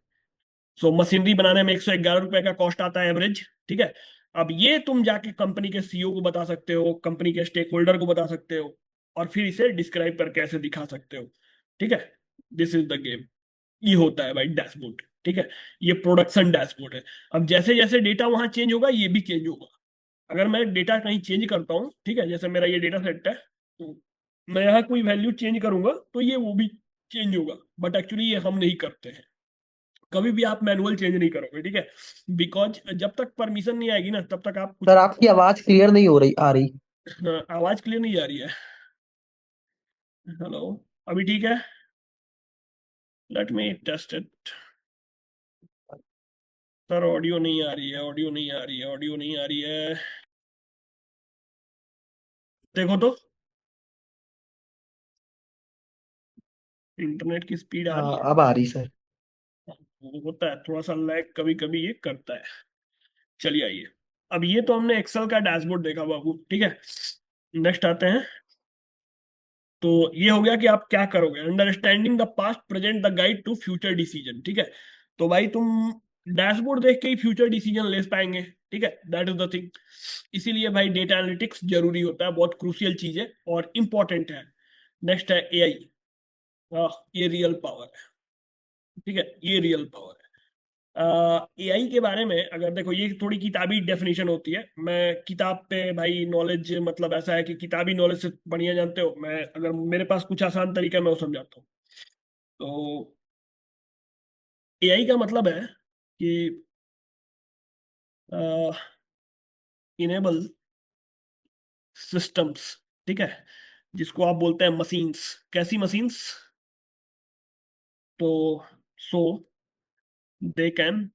[SPEAKER 1] सो मशीनरी बनाने में 111 रुपए का कॉस्ट आता है एवरेज, ठीक है। अब ये तुम जाके कंपनी के CEO को बता सकते हो, कंपनी के स्टेक होल्डर को बता सकते हो, और फिर इसे डिस्क्राइब करके ऐसे दिखा सकते हो, ठीक है। This is the game. ये होता है भाई डैशबोर्ड, ठीक है। ये प्रोडक्शन डैशबोर्ड है। अब जैसे जैसे डेटा वहां चेंज होगा ये भी चेंज होगा। अगर मैं डेटा कहीं चेंज करता हूँ, ठीक है, जैसे मेरा ये डेटा सेट है, तो मैं यहाँ कोई वैल्यू चेंज करूंगा तो ये वो भी चेंज होगा। बट एक्चुअली ये हम नहीं करते हैं, कभी भी आप मैनुअल चेंज नहीं करोगे, ठीक है। बिकॉज जब तक परमिशन नहीं आएगी ना तब तक आप कुछ।
[SPEAKER 2] सर आपकी आवाज क्लियर नहीं हो रही आ रही।
[SPEAKER 1] हाँ, आवाज क्लियर नहीं आ रही है। हेलो, अभी ठीक है? Let me test it. Sir audio नहीं आ रही है, ऑडियो नहीं आ रही है, ऑडियो नहीं आ रही है। देखो तो, इंटरनेट की स्पीड आ रही
[SPEAKER 2] हाँ
[SPEAKER 1] है?
[SPEAKER 2] अब आ रही सर।
[SPEAKER 1] वो होता है थोड़ा सा लैग कभी कभी, ये करता है। चलिए आइए। अब ये तो हमने एक्सेल का डैशबोर्ड देखा बाबू, ठीक है। नेक्स्ट आते हैं। तो ये हो गया कि आप क्या करोगे, understanding the past present the guide to future decision, ठीक है। तो भाई तुम डैशबोर्ड देख के ही फ्यूचर डिसीजन ले पाएंगे, ठीक है, दैट इज द थिंग। इसीलिए भाई डेटा एनालिटिक्स जरूरी होता है, बहुत क्रूशियल चीज है और इंपॉर्टेंट है। नेक्स्ट है एआई। ये रियल पावर है, ठीक है, ये रियल पावर है। एआई के बारे में अगर देखो, ये थोड़ी किताबी डेफिनेशन होती है। मैं किताब पे भाई नॉलेज, मतलब ऐसा है कि किताबी नॉलेज से बढ़िया जानते हो, मैं अगर मेरे पास कुछ आसान तरीका है, मैं वो समझाता हूँ। तो एआई का मतलब है कि इनेबल सिस्टम्स, ठीक है, जिसको आप बोलते हैं मशीन्स। कैसी मशीन्स? तो सो दे कैन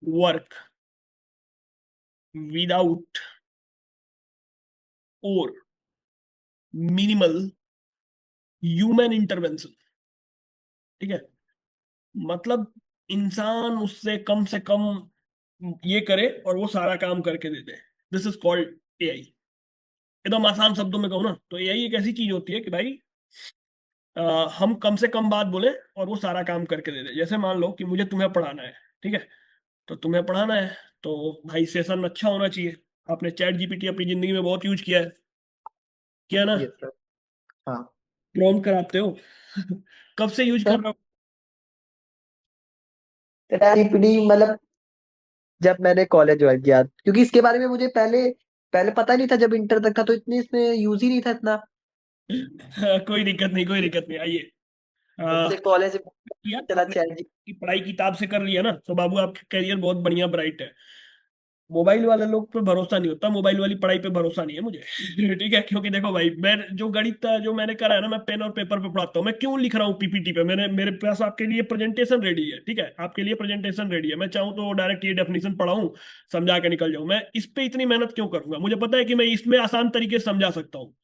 [SPEAKER 1] वर्क विदाउट और मिनिमल ह्यूमन इंटरवेंशन, ठीक है। मतलब इंसान उससे कम से कम ये करे और वो सारा काम करके दे दे। This is called AI. एकदम आसान शब्दों में कहूँ ना तो एआई एक ऐसी चीज होती है कि भाई हम कम से कम बात बोले और वो सारा काम करके दे दे। जैसे मान लो कि मुझे तुम्हें पढ़ाना है, ठीक है। तो तुम्हें पढ़ाना है तो भाई सेशन अच्छा होना चाहिए। आपने चैट जीपीटी अपनी जिंदगी में बहुत यूज किया है, किया ना?
[SPEAKER 2] Yes sir. हाँ
[SPEAKER 1] प्रॉम्प्ट कराते हो कब से यूज कर
[SPEAKER 2] सर।
[SPEAKER 1] रहे हो?
[SPEAKER 2] जीपीटी मतलब जब मैंने कॉलेज ज्वाइन किया, क्योंकि इसके बारे में मुझे पहले पहले पता नहीं था, जब इंटर तक था तो इतने इसमें यूज ही नहीं था इतना।
[SPEAKER 1] कोई दिक्कत नहीं, कोई दिक्कत नहीं, आइए।
[SPEAKER 2] जब
[SPEAKER 1] आ,
[SPEAKER 2] से कॉलेज
[SPEAKER 1] किया
[SPEAKER 2] चला
[SPEAKER 1] आपने
[SPEAKER 2] चैट जी।
[SPEAKER 1] की पढ़ाई किताब से कर लिया ना तो बाबू आपका करियर बहुत बढ़िया ब्राइट है। मोबाइल वाले लोग पे भरोसा नहीं होता, मोबाइल वाली पढ़ाई पे भरोसा नहीं है मुझे ठीक है, क्योंकि देखो भाई, मैं जो गणित जो मैंने करा है ना, मैं पेन और पेपर पे पढ़ाता हूँ। मैं क्यों लिख रहा हूँ पीपीटी पे? मेरे पास आपके लिए प्रेजेंटेशन रेडी है, ठीक है, आपके लिए प्रेजेंटेशन रेडी है। मैं चाहूँ तो डायरेक्ट ये डेफिनेशन पढ़ाऊँ, समझा के निकल जाऊँ। मैं इस पे इतनी मेहनत क्यों करूंगा? मुझे पता है कि मैं इसमें आसान तरीके से समझा सकता हूँ।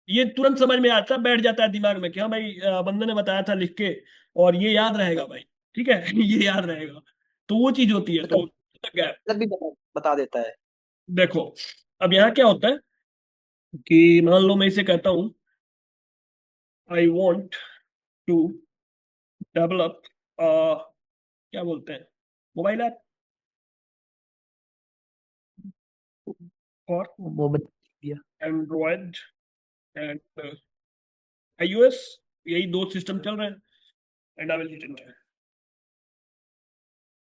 [SPEAKER 1] ये तुरंत समझ में आता है, बैठ जाता है दिमाग में कि हाँ भाई, बंदे ने बताया था लिख के, और ये याद रहेगा भाई, ठीक है ये याद रहेगा। तो वो चीज होती है। तो क्या,
[SPEAKER 2] मतलब भी बता देता है।
[SPEAKER 1] देखो, अब यहाँ क्या होता है कि मान लो मैं इसे कहता हूँ, आई वॉन्ट टू डेवलप, क्या बोलते हैं, मोबाइल ऐप फॉर
[SPEAKER 2] वो बता दिया।
[SPEAKER 1] Android and iOS. यही दो सिस्टम चल रहे हैं, and I will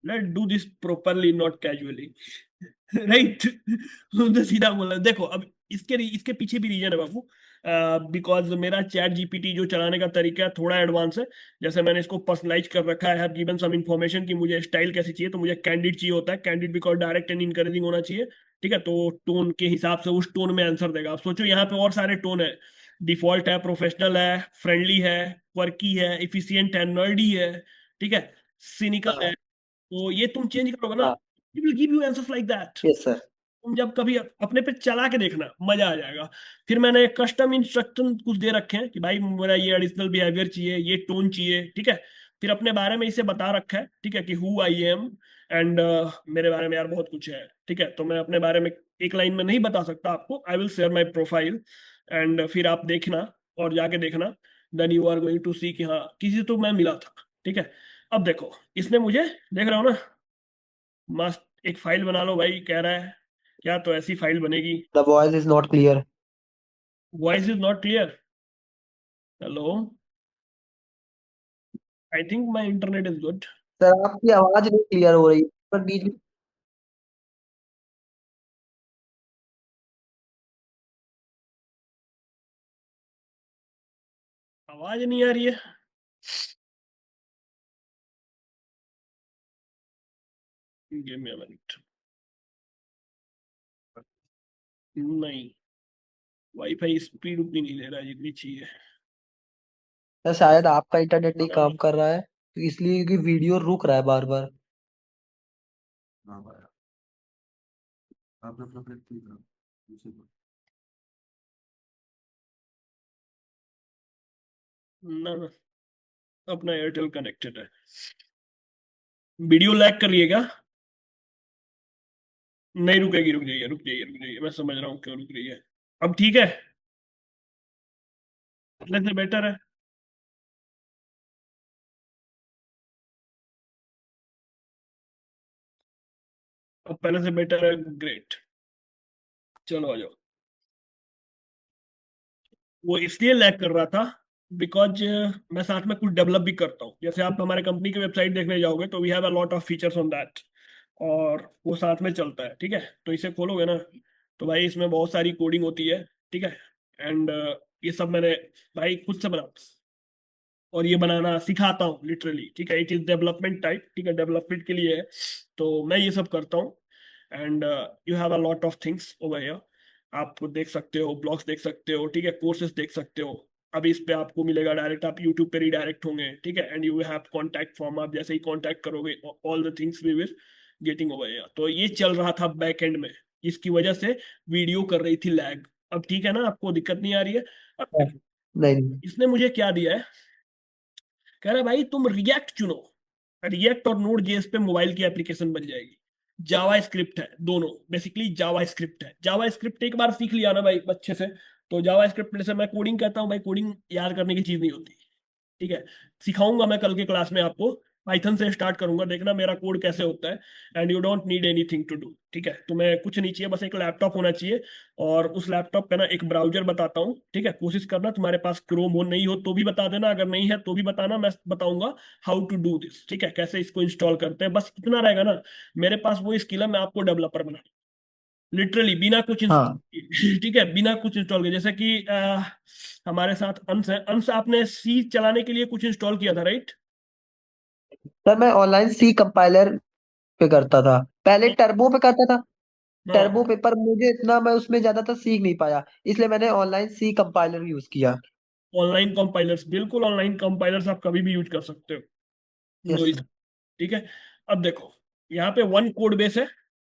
[SPEAKER 1] let do this properly not casually right तो सीधा बोला। देखो अब इसके पीछे भी रीजन है बाबू। बिकॉज मेरा चैट जीपीटी जो चलाने का तरीका है थोड़ा एडवांस है। जैसे मैंने इसको पर्सनलाइज कर रखा है, हैव गिवन सम इन्फॉर्मेशन कि मुझे स्टाइल कैसी चाहिए, तो मुझे कैंडिड चाहिए होता है। Candid because direct and encouraging होना चाहिए, ठीक है। तो टोन के हिसाब से उस टोन में आंसर देगा। अब सोचो यहाँ पे और सारे टोन है, डिफॉल्ट है, प्रोफेशनल है, फ्रेंडली है, क्वर्की है, इफिशियंट है, नर्डी है, ठीक है, सिनिकल है।
[SPEAKER 2] हाँ
[SPEAKER 1] तो ये तुम चेंज करोगे ना,
[SPEAKER 2] हाँ।
[SPEAKER 1] It will give you answers like that.
[SPEAKER 2] Yes sir.
[SPEAKER 1] तुम जब कभी अपने पे चला के देखना, मजा आ जाएगा। फिर मैंने कस्टम इंस्ट्रक्शन कुछ दे रखे हैं कि भाई मेरा ये एडिशनल बिहेवियर चाहिए, ये टोन चाहिए, ठीक है। फिर अपने बारे में इसे बता रखा है, ठीक है, कि हु आई एम एंड मेरे बारे में यार बहुत कुछ है, ठीक है। तो मैं अपने बारे में एक लाइन में नहीं बता सकता आपको, I will share my profile, and फिर आप देखना और जाके देखना, then you are going to see कि हाँ किसी से तो मैं मिला था, ठीक है। अब देखो, इसने मुझे, देख रहे हो ना, मस्त एक फाइल बना लो भाई कह रहा है। क्या तो ऐसी फाइल बनेगी?
[SPEAKER 2] The voice is not clear.
[SPEAKER 1] Voice is not clear. Hello, I think my internet is good.
[SPEAKER 2] Sir आपकी आवाज नहीं क्लियर हो रही पर बीच में।
[SPEAKER 1] आवाज नहीं आ रही है। Give me a minute. नहीं, वाईफाई स्पीड उतनी नहीं ले रहा है जितनी चाहिए।
[SPEAKER 2] सर शायद आपका इंटरनेट नहीं
[SPEAKER 1] हाँ,
[SPEAKER 2] काम कर रहा है तो इसलिए कि वीडियो रुक रहा है बार बार।
[SPEAKER 1] ना ना, अपना एयरटेल कनेक्टेड है। वीडियो लैग कर रही है क्या? नहीं रुकेगी, रुक जाइए रुक जाइए रुक जाइए, मैं समझ रहा हूँ क्यों रुक रही है। अब ठीक है, पहले से बेटर है। अब पहले से बेटर है, ग्रेट। चलो आ जाओ। वो इसलिए लैग कर रहा था बिकॉज मैं साथ में कुछ डेवलप भी करता हूँ। जैसे आप हमारे कंपनी की वेबसाइट देखने जाओगे तो we have a lot of features on that, और वो साथ में चलता है। ठीक है, तो इसे खोलोगे ना तो भाई इसमें बहुत सारी कोडिंग होती है। ठीक है, एंड ये सब मैंने भाई खुद से बना और ये बनाना सिखाता हूँ लिटरली। ठीक है, इट इज डेवलपमेंट टाइप। ठीक है, डेवलपमेंट के लिए है, तो मैं ये सब करता हूँ। And you have a lot of things over here. आप देख सकते हो, ब्लॉग्स देख सकते हो, ठीक है, कोर्सेज देख सकते हो। अभी इस पे आपको मिलेगा डायरेक्ट, आप यूट्यूब पे रिडायरेक्ट होंगे। ठीक है, and you have contact form, आप जैसे ही कॉन्टैक्ट करोगे all the things we will getting over here. तो ये चल रहा था बैक एंड में, इसकी वजह से वीडियो कर रही थी लैग। अब ठीक है ना, आपको दिक्कत नहीं आ रही है? अब देखो,
[SPEAKER 2] नहीं नहीं।
[SPEAKER 1] इसने मुझे क्या दिया है। कह रहा भाई तुम रिएक्ट चुनो, रिएक्ट और नोड जेएस पे मोबाइल की एप्लीकेशन बन जाएगी। जावा स्क्रिप्ट है दोनों, बेसिकली जावा स्क्रिप्ट है। जावा स्क्रिप्ट एक बार सीख लिया ना भाई अच्छे से, तो जावा स्क्रिप्ट जैसे मैं कोडिंग कहता हूँ भाई, कोडिंग याद करने की चीज नहीं होती। ठीक है, सिखाऊंगा मैं कल के क्लास में आपको। पाइथन से स्टार्ट करूंगा, देखना मेरा कोड कैसे होता है। And you don't need anything to do. ठीक है, तुम्हें कुछ नहीं चाहिए, बस एक लैपटॉप होना चाहिए। और उस लैपटॉप पे ना एक ब्राउजर बताता हूँ। ठीक है, कोशिश करना तुम्हारे पास क्रोम हो, नहीं हो तो भी बता देना, अगर नहीं है तो भी बताना, मैं बताऊंगा हाउ टू डू दिस। ठीक है, कैसे इसको इंस्टॉल करते हैं, बस इतना रहेगा ना। मेरे पास वो स्किल है, मैं आपको डेवलपर बना लिटरली बिना कुछ
[SPEAKER 2] हाँ
[SPEAKER 1] ठीक है, बिना कुछ इंस्टॉल किए। जैसे कि हमारे साथ अंश है। अंश, आपने सी चलाने के लिए कुछ इंस्टॉल किया था, राइट?
[SPEAKER 2] सर मैं ऑनलाइन सी कंपाइलर पे करता था, पहले टर्बो पे करता था।
[SPEAKER 1] हाँ,
[SPEAKER 2] टर्बो पे पर मुझे इतना मैं उसमें ज्यादातर सीख नहीं पाया, इसलिए मैंने ऑनलाइन सी कंपाइलर यूज किया।
[SPEAKER 1] ऑनलाइन कंपाइलर्स, बिल्कुल ऑनलाइन कंपाइलर्स आप कभी भी यूज कर सकते हो।
[SPEAKER 2] यस
[SPEAKER 1] नो इस
[SPEAKER 2] सर।
[SPEAKER 1] ठीक है, अब देखो यहाँ पे वन कोड बेस है।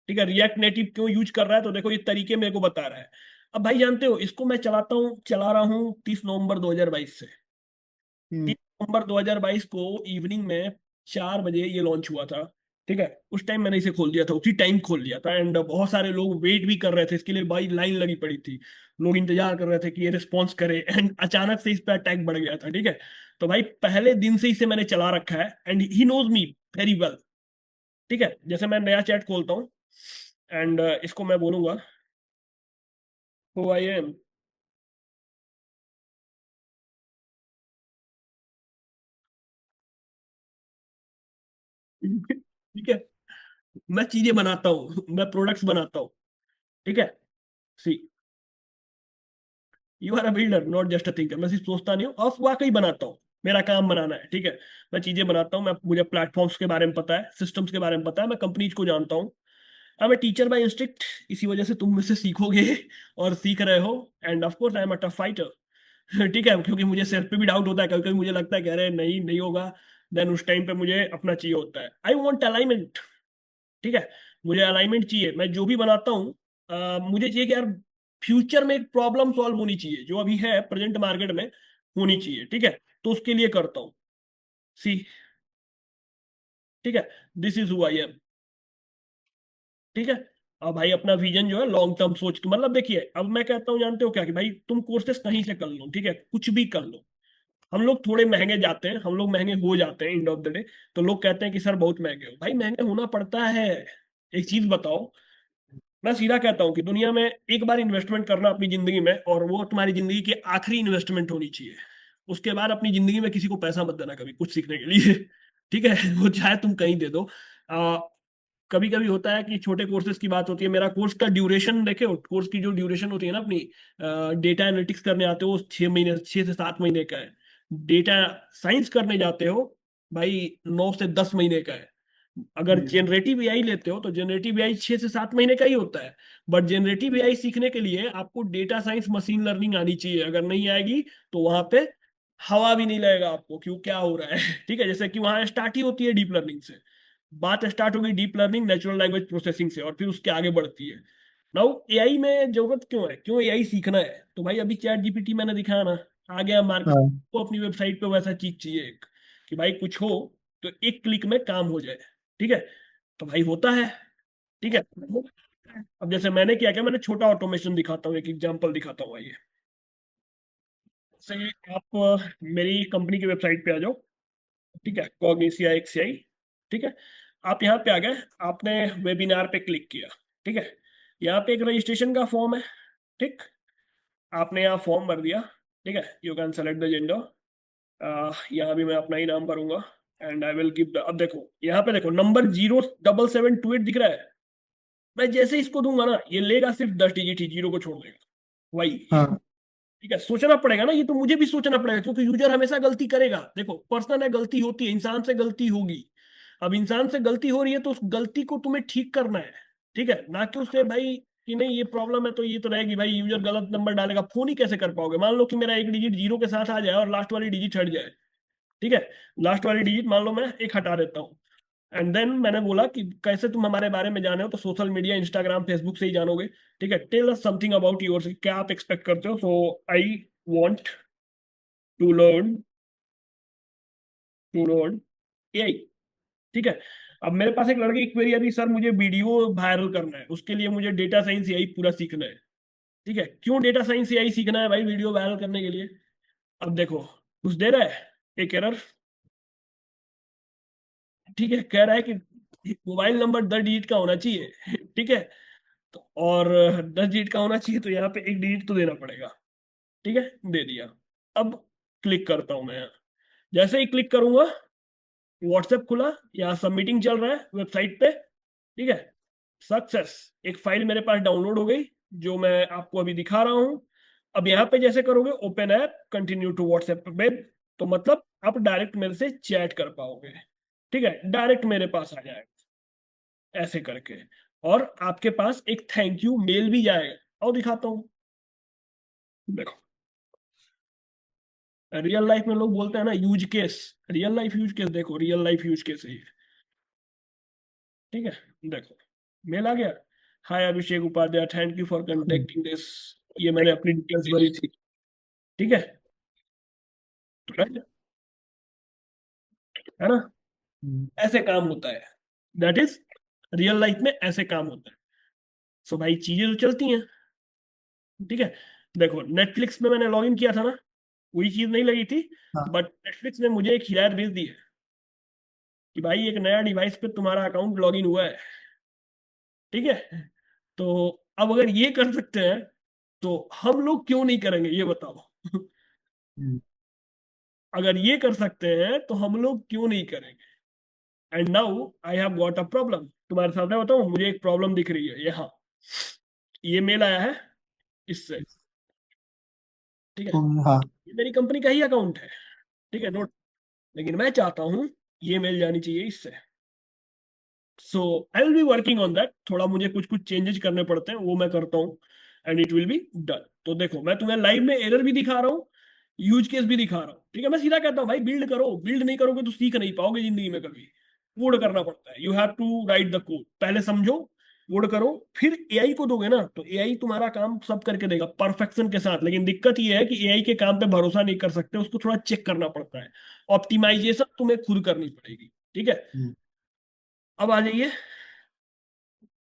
[SPEAKER 1] ठीक है, रिएक्ट नेटिव क्यों यूज कर रहा है, तो देखो ये तरीके मेरे को बता रहा है। अब भाई जानते हो, इसको मैं चलाता हूँ, चला रहा हूँ 30 नवंबर 2022 से।
[SPEAKER 2] हम्म।
[SPEAKER 1] 30 नवंबर 2022 को इवनिंग में 4 बजे ये लॉन्च हुआ था। ठीक है, उस टाइम मैंने इसे खोल दिया था, उसी टाइम खोल लिया था। एंड बहुत सारे लोग वेट भी कर रहे थे इसके लिए भाई, लाइन लगी पड़ी थी। लोग इंतजार कर रहे थे कि ये रिस्पॉन्स करे। एंड अचानक से इस पर अटैक बढ़ गया था। ठीक है, तो भाई पहले दिन से इसे मैंने चला रखा है, and he knows me very well. ठीक है, जैसे मैं नया चैट खोलता हूँ एंड इसको मैं बोलूंगा हु आई एम। ठीक है, मैं चीजें बनाता हूँ, मैं प्रोडक्ट्स बनाता हूँ। ठीक है, see, you are a builder not just a thinker. मैं सिर्फ सोचता नहीं हूँ, और वाकई बनाता हूँ। मेरा काम बनाना है। ठीक है, मैं चीजें बनाता हूँ। मैं, मुझे प्लेटफॉर्म्स के बारे में पता है, सिस्टम्स के बारे में पता है, मैं कंपनीज को जानता हूँ। I am a teacher by instinct, इसी वजह से तुम मुझसे सीखोगे और सीख रहे हो। End of course I am a tough fighter. ठीक है, क्योंकि मुझे सेल्फ पे भी डाउट होता है, कभी कभी मुझे लगता है कि अरे नहीं नहीं होगा। देन उस टाइम पे मुझे अपना चाहिए होता है, आई वॉन्ट अलाइनमेंट। ठीक है, मुझे अलाइनमेंट चाहिए। मैं जो भी बनाता हूँ मुझे चाहिए कि यार फ्यूचर में एक प्रॉब्लम सॉल्व होनी चाहिए, जो अभी है प्रेजेंट मार्केट में होनी चाहिए। ठीक है, तो उसके लिए करता हूँ। सी, ठीक है, this is who I am. ठीक है, अब भाई अपना विजन जो है लॉन्ग टर्म सोच के, मतलब देखिए, अब मैं कहता हूँ जानते हो क्या, कि भाई तुम कोर्सेस कहीं से कर लो, ठीक है, कुछ भी कर लो। हम लोग थोड़े महंगे जाते हैं, हम लोग महंगे हो जाते हैं एंड ऑफ द डे। तो लोग कहते हैं कि सर बहुत महंगे हो, भाई महंगे होना पड़ता है। एक चीज बताओ, मैं सीधा कहता हूँ कि दुनिया में एक बार इन्वेस्टमेंट करना अपनी जिंदगी में, और वो तुम्हारी जिंदगी की आखिरी इन्वेस्टमेंट होनी चाहिए। उसके बाद अपनी जिंदगी में किसी को पैसा मत देना कभी कुछ सीखने के लिए। ठीक है, वो चाहे तुम कहीं दे दो। कभी कभी होता है कि छोटे कोर्सेज की बात होती है, मेरा कोर्स का ड्यूरेशन देखे, कोर्स की जो ड्यूरेशन होती है ना अपनी, डेटा एनालिटिक्स करने आते हो वो 6 महीने, 6 से 7 महीने का है। डेटा साइंस करने जाते हो भाई, 9 से 10 महीने का है। अगर जनरेटिव एआई लेते हो तो जनरेटिव एआई 6 से 7 महीने का ही होता है। बट जनरेटिव एआई सीखने के लिए आपको डेटा साइंस मशीन लर्निंग आनी चाहिए, अगर नहीं आएगी तो वहां पे हवा भी नहीं लगेगा आपको क्यों क्या हो रहा है। ठीक है, जैसे कि वहां स्टार्ट ही होती है डीप लर्निंग से, बात स्टार्ट होगी deep learning natural language processing से, और फिर उसके आगे बढ़ती है। नाउ एआई में जरूरत क्यों है, क्यों एआई सीखना है? तो भाई अभी चैट जीपीटी मैंने दिखाया ना, आ गया मार्केट,
[SPEAKER 2] हाँ।
[SPEAKER 1] को अपनी वेबसाइट पे वैसा चीज चाहिए एक, कि भाई कुछ हो तो एक क्लिक में काम हो जाए। ठीक है, तो भाई होता है। ठीक है, अब जैसे मैंने क्या किया, मैंने छोटा ऑटोमेशन दिखाता हूँ, एक एग्जांपल दिखाता हूँ, आइए। से आप मेरी कंपनी की वेबसाइट पे आ जाओ। ठीक है, कॉग्निसिया एक्सआई। ठीक है, आप यहाँ पे आ गए, आपने वेबिनार पे क्लिक किया। ठीक है, यहाँ पे एक रजिस्ट्रेशन का फॉर्म है। ठीक, आपने यहाँ फॉर्म भर दिया। ठीक है, you can select the gender. यहाँ भी मैं अपना ही नाम भरूंगा, and I will give the, अब देखो यहाँ पे देखो नंबर 07728 दिख रहा है। मैं जैसे इसको दूंगा ना, ये लेगा सिर्फ 10 डिजिट ही, जीरो को छोड़ देगा वही।
[SPEAKER 2] हाँ।
[SPEAKER 1] ठीक है, सोचना पड़ेगा ना, ये तो मुझे भी सोचना पड़ेगा क्योंकि यूजर हमेशा गलती करेगा। देखो पर्सनल है, गलती होती है, इंसान से गलती होगी। अब इंसान से गलती हो रही है तो उस गलती को तुम्हें ठीक करना है। ठीक है, ना कि उससे भाई कि नहीं ये प्रॉब्लम है तो ये तो रहेगी, भाई यूजर गलत नंबर डालेगा, फोन ही कैसे कर पाओगे? मान लो कि मेरा एक डिजिट जीरो के साथ आ जाए और लास्ट वाली डिजिट हट जाए। ठीक है, लास्ट वाली डिजिट मान लो मैं एक हटा देता हूँ, एंड देन मैंने बोला कि कैसे तुम हमारे बारे में जाने हो, तो सोशल मीडिया इंस्टाग्राम फेसबुक से ही जानोगे। ठीक है, tell us something about your, क्या आप एक्सपेक्ट करते हो? So I want to learn, to learn AI. ठीक है, अब मेरे पास एक लड़के की क्वेरी आती है, सर मुझे वीडियो वायरल करना है, उसके लिए मुझे डेटा साइंस एआई पूरा सीखना है। ठीक है, क्यों डेटा साइंस एआई सीखना है भाई वीडियो वायरल करने के लिए? अब देखो कुछ दे रहा है, एक एरर। ठीक है, कह रहा है कि मोबाइल नंबर 10 डिजिट का होना चाहिए। ठीक है, तो और 10 डिजिट का होना चाहिए तो यहाँ पे एक डिजिट तो देना पड़ेगा। ठीक है, दे दिया। अब क्लिक करता हूं मैं यहाँ, जैसे ही क्लिक करूंगा व्हाट्सएप खुला, यहाँ सबमिटिंग चल रहा है वेबसाइट पे। ठीक है, सक्सेस, एक फाइल मेरे पास डाउनलोड हो गई जो मैं आपको अभी दिखा रहा हूं। अब यहाँ पे जैसे करोगे open app continue to WhatsApp web, तो मतलब आप डायरेक्ट मेरे से चैट कर पाओगे। ठीक है, डायरेक्ट मेरे पास आ जाएगा ऐसे करके, और आपके पास एक थैंक यू मेल भी जाएगा, और दिखाता हूँ। देखो, रियल लाइफ में लोग बोलते हैं ना use case, real life use case, देखो रियल लाइफ यूज केस है ये। ठीक है, देखो मेल आ गया, hi Abhishek Upadhyay, thank you for contacting this, ये मैंने अपनी डिटेल्स भरी थी। ठीक है, right? है ना,
[SPEAKER 2] हम्म।
[SPEAKER 1] ऐसे काम होता है, दैट इज रियल लाइफ में ऐसे काम होता है। सो भाई चीजें तो चलती हैं। ठीक है, देखो नेटफ्लिक्स में मैंने लॉग इन किया था ना, वही चीज नहीं लगी थी,
[SPEAKER 2] हाँ।
[SPEAKER 1] बट नेटफ्लिक्स ने मुझे एक हिदायत भेज दी है कि भाई एक नया डिवाइस पे तुम्हारा अकाउंट लॉग इन हुआ है। ठीक है, तो अब अगर ये कर सकते हैं तो हम लोग क्यों नहीं करेंगे ये बताओ?
[SPEAKER 2] हम्म।
[SPEAKER 1] अगर ये कर सकते हैं तो हम लोग क्यों नहीं करेंगे? And now I have got a problem, तुम्हारे सामने बताऊं, मुझे एक प्रॉब्लम दिख रही है यहाँ, ये मेल आया है इससे। ठीक है,
[SPEAKER 2] हाँ।
[SPEAKER 1] ये मेरी कंपनी का ही अकाउंट है। ठीक है, नोट, लेकिन मैं चाहता हूँ ये मेल जानी चाहिए इससे। So I will be working on that, थोड़ा मुझे कुछ कुछ चेंजेस करने पड़ते हैं, वो मैं करता हूँ, and it will be done. तो देखो मैं तुम्हें लाइव में एरर भी दिखा रहा हूँ, यूज केस भी दिखा रहा हूँ। ठीक है, मैं सीधा कहता हूँ भाई बिल्ड करो, बिल्ड नहीं करोगे तो सीख नहीं पाओगे जिंदगी में कभी। कोड करना पड़ता है, you have to write the code, पहले समझो, कोड करो, फिर एआई को दोगे ना तो एआई तुम्हारा काम सब करके देगा परफेक्शन के साथ। लेकिन दिक्कत ये है कि एआई के काम पे भरोसा नहीं कर सकते, उसको थोड़ा चेक करना पड़ता है, ऑप्टिमाइजेशन तुम्हें खुद करनी पड़ेगी। ठीक है,
[SPEAKER 2] हम्म।
[SPEAKER 1] अब आ जाइए,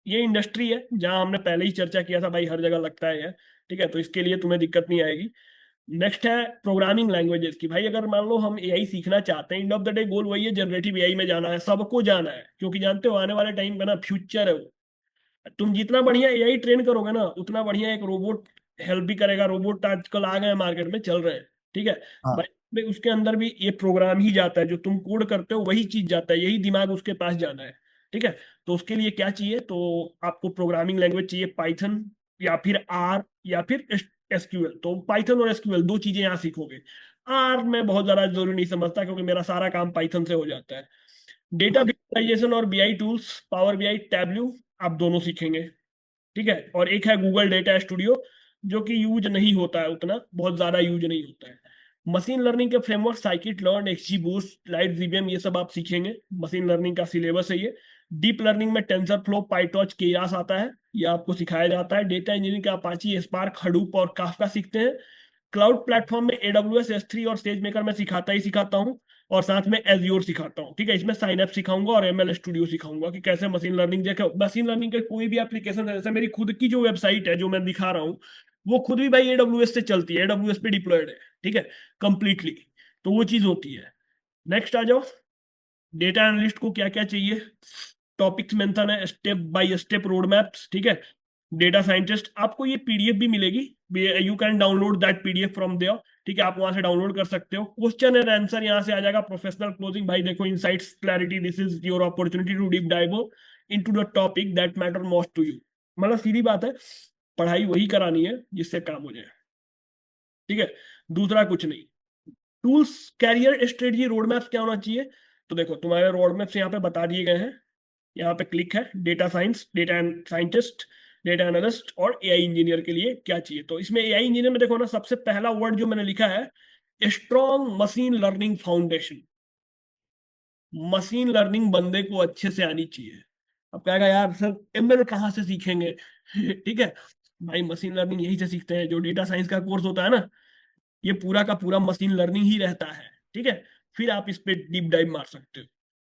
[SPEAKER 1] ये इंडस्ट्री है जहां हमने पहले ही चर्चा किया था भाई, हर जगह लगता है। ठीक है, तो इसके लिए तुम्हें दिक्कत नहीं आएगी। नेक्स्ट है प्रोग्रामिंग लैंग्वेजेस की, भाई अगर मान लो हम एआई सीखना चाहते हैं, एंड ऑफ द डे गोल वही है, जनरेटिव एआई में जाना है, सबको जाना है, क्योंकि जानते हो आने वाले टाइम का ना फ्यूचर है वो। तुम जितना बढ़िया एआई ट्रेन करोगे ना, उतना बढ़िया एक रोबोट हेल्प भी करेगा। रोबोट आजकल आ गए मार्केट में चल रहे हैं। ठीक है
[SPEAKER 2] हाँ।
[SPEAKER 1] भाई, में उसके अंदर भी ये प्रोग्राम ही जाता है, जो तुम कोड करते हो वही चीज जाता है, यही दिमाग उसके पास जाना है। ठीक है, तो उसके लिए क्या चाहिए, तो आपको प्रोग्रामिंग लैंग्वेज चाहिए पाइथन या फिर आर या फिर एसक्यूएल। तो पाइथन और एसक्यूएल दो चीजें यहाँ सीखोगे। आर मैं बहुत ज्यादा जरूरी नहीं समझता, क्योंकि मेरा सारा काम पाइथन से हो जाता है। डेटा विजुअलाइजेशन और BI tools, power BI, tableau, आप दोनों सीखेंगे। ठीक है, और एक है गूगल डेटा स्टूडियो, जो कि यूज नहीं होता है उतना, बहुत ज्यादा यूज नहीं होता है। मशीन लर्निंग के framework scikit learn, XD boost, light GBM, ये सब आप सीखेंगे। मशीन लर्निंग का सिलेबस है ये। डीप लर्निंग में टेंसर फ्लो, पाइटॉर्च, केयास आता है, ये आपको सिखाया जाता है। डेटा इंजीनियरिंग का अपाची, स्पार्क, हडूप और काफका सीखते हैं। क्लाउड प्लेटफॉर्म में एडब्ल्यूएस, S3 और सेज मेकर मैं सिखाता ही सिखाता हूँ, और साथ में एज्योर सिखाता हूँ। ठीक है, इसमें साइनअप सिखाऊंगा और एमएल स्टूडियो सिखाऊंगा कि कैसे मशीन लर्निंग, देखो मशीन लर्निंग का कोई भी एप्लीकेशन है, जैसे मेरी खुद की जो वेबसाइट है जो मैं दिखा रहा हूँ, वो खुद भी भाई एडब्ल्यूएस से चलती है, एडब्ल्यूएस पे डिप्लॉयड है। ठीक है, कंप्लीटली। तो वो चीज होती है। नेक्स्ट आ जाओ, डेटा एनालिस्ट को क्या क्या चाहिए, टॉपिक्स मेंशन है, step by step road maps. ठीक है, डेटा साइंटिस्ट, आपको ये पीडीएफ भी मिलेगी, you can download that PDF from there. ठीक है, आप वहां से डाउनलोड कर सकते हो। क्वेश्चन एंड आंसर यहाँ से आ जाएगा। प्रोफेशनल क्लोजिंग, भाई देखो, insights, clarity, this is your opportunity to deep dive into the topic that matter most to you. मतलब सीधी बात है, पढ़ाई वही करानी है जिससे काम हो जाए। ठीक है, दूसरा कुछ नहीं। Tools, career strategy, road map क्या होना चाहिए, तो देखो तुम्हारे रोड मैप्स यहाँ पे बता दिए गए हैं। यहाँ पे क्लिक है, data science, data scientist, data analyst और एआई इंजीनियर के लिए क्या चाहिए। तो इसमें एआई इंजीनियर में देखो ना, सबसे पहला वर्ड जो मैंने लिखा है, strong machine learning foundation. Machine learning बंदे को अच्छे से आनी चाहिए। अब कहेगा यार सर एमएल कहाँ से सीखेंगे ठीक है भाई, मशीन लर्निंग यही से सीखते हैं, जो डेटा साइंस का कोर्स होता है ना, ये पूरा का पूरा मशीन लर्निंग ही रहता है। ठीक है, फिर आप इस पे डीप डाइव मार सकते हो।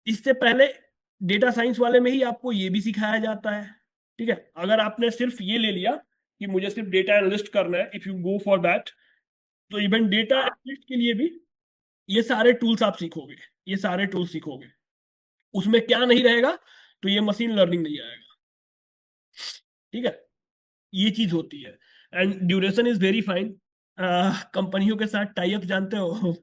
[SPEAKER 1] इससे पहले डेटा साइंस वाले में ही आपको ये भी सिखाया जाता है। ठीक है, अगर आपने सिर्फ ये ले लिया कि मुझे सिर्फ डेटा एनालिस्ट करना है, if you go for that, तो इवन डेटा एनालिस्ट के लिए भी ये सारे टूल्स आप सीखोगे, ये सारे टूल्स सीखोगे। उसमें क्या नहीं रहेगा, तो ये मशीन लर्निंग नहीं आएगा। ठीक है, ये चीज होती है। And duration is very fine. कंपनियों के साथ टाई अप जानते हो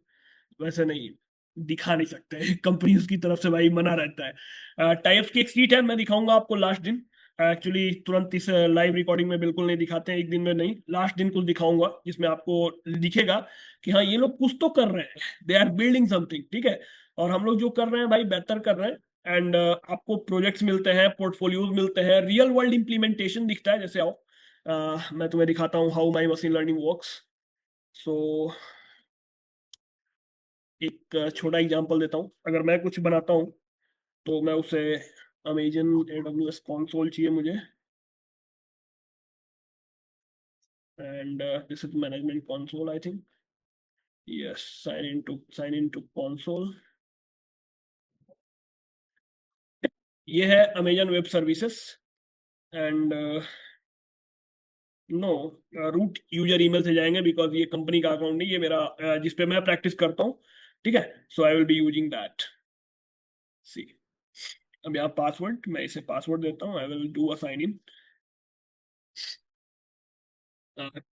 [SPEAKER 1] वैसे नहीं, दिखा नहीं सकते कंपनी की तरफ से भाई मना रहता है। टाइप्स की एक सीट है, मैं दिखाऊंगा आपको लास्ट दिन। एक्चुअली तुरंत इस लाइव रिकॉर्डिंग में बिल्कुल नहीं दिखाते हैं, एक दिन में नहीं, लास्ट दिन कुछ दिखाऊंगा जिसमें आपको दिखेगा कि हाँ ये लोग कुछ तो कर रहे हैं, दे आर बिल्डिंग समथिंग। ठीक है, और हम लोग जो कर रहे हैं भाई बेहतर कर रहे हैं। एंड आपको प्रोजेक्ट्स मिलते हैं, पोर्टफोलियोज मिलते हैं, रियल वर्ल्ड इंप्लीमेंटेशन दिखता है। जैसे आओ, मैं तुम्हें दिखाता हूँ how my machine learning works. So एक छोटा एग्जांपल देता हूँ, अगर मैं कुछ बनाता हूँ तो मैं उसे, अमेजन AWS कंसोल चाहिए मुझे, and this is management console I think, yes, sign in to console. ये है Amazon web services, and no, root user email से जाएंगे, बिकॉज ये कंपनी का अकाउंट नहीं, ये मेरा जिस पे मैं प्रैक्टिस करता हूँ। ठीक है, so I will be using that. See, अब यहाँ पासवर्ड, मैं इसे पासवर्ड देता हूँ, I will do a sign in.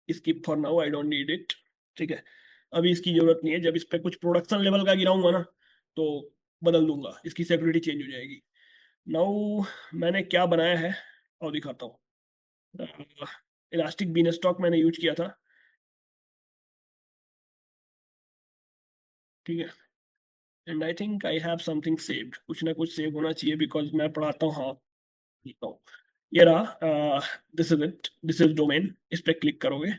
[SPEAKER 1] Skip for now, I don't need it. ठीक है, अभी इसकी जरूरत नहीं है, जब इस पे कुछ प्रोडक्शन लेवल का गिराऊंगा ना, तो बदल दूंगा, इसकी सिक्योरिटी चेंज हो जाएगी। नाउ मैंने क्या बनाया है और दिखाता हूँ। इलास्टिक बीन स्टॉक मैंने यूज किया था। ठीक है, and I think I have something saved, कुछ ना कुछ सेव होना चाहिए, बिकॉज मैं पढ़ाता हूँ। हाँ, लिखता हूँ, ये रहा, this is it, this is domain, इस पे क्लिक करोगे,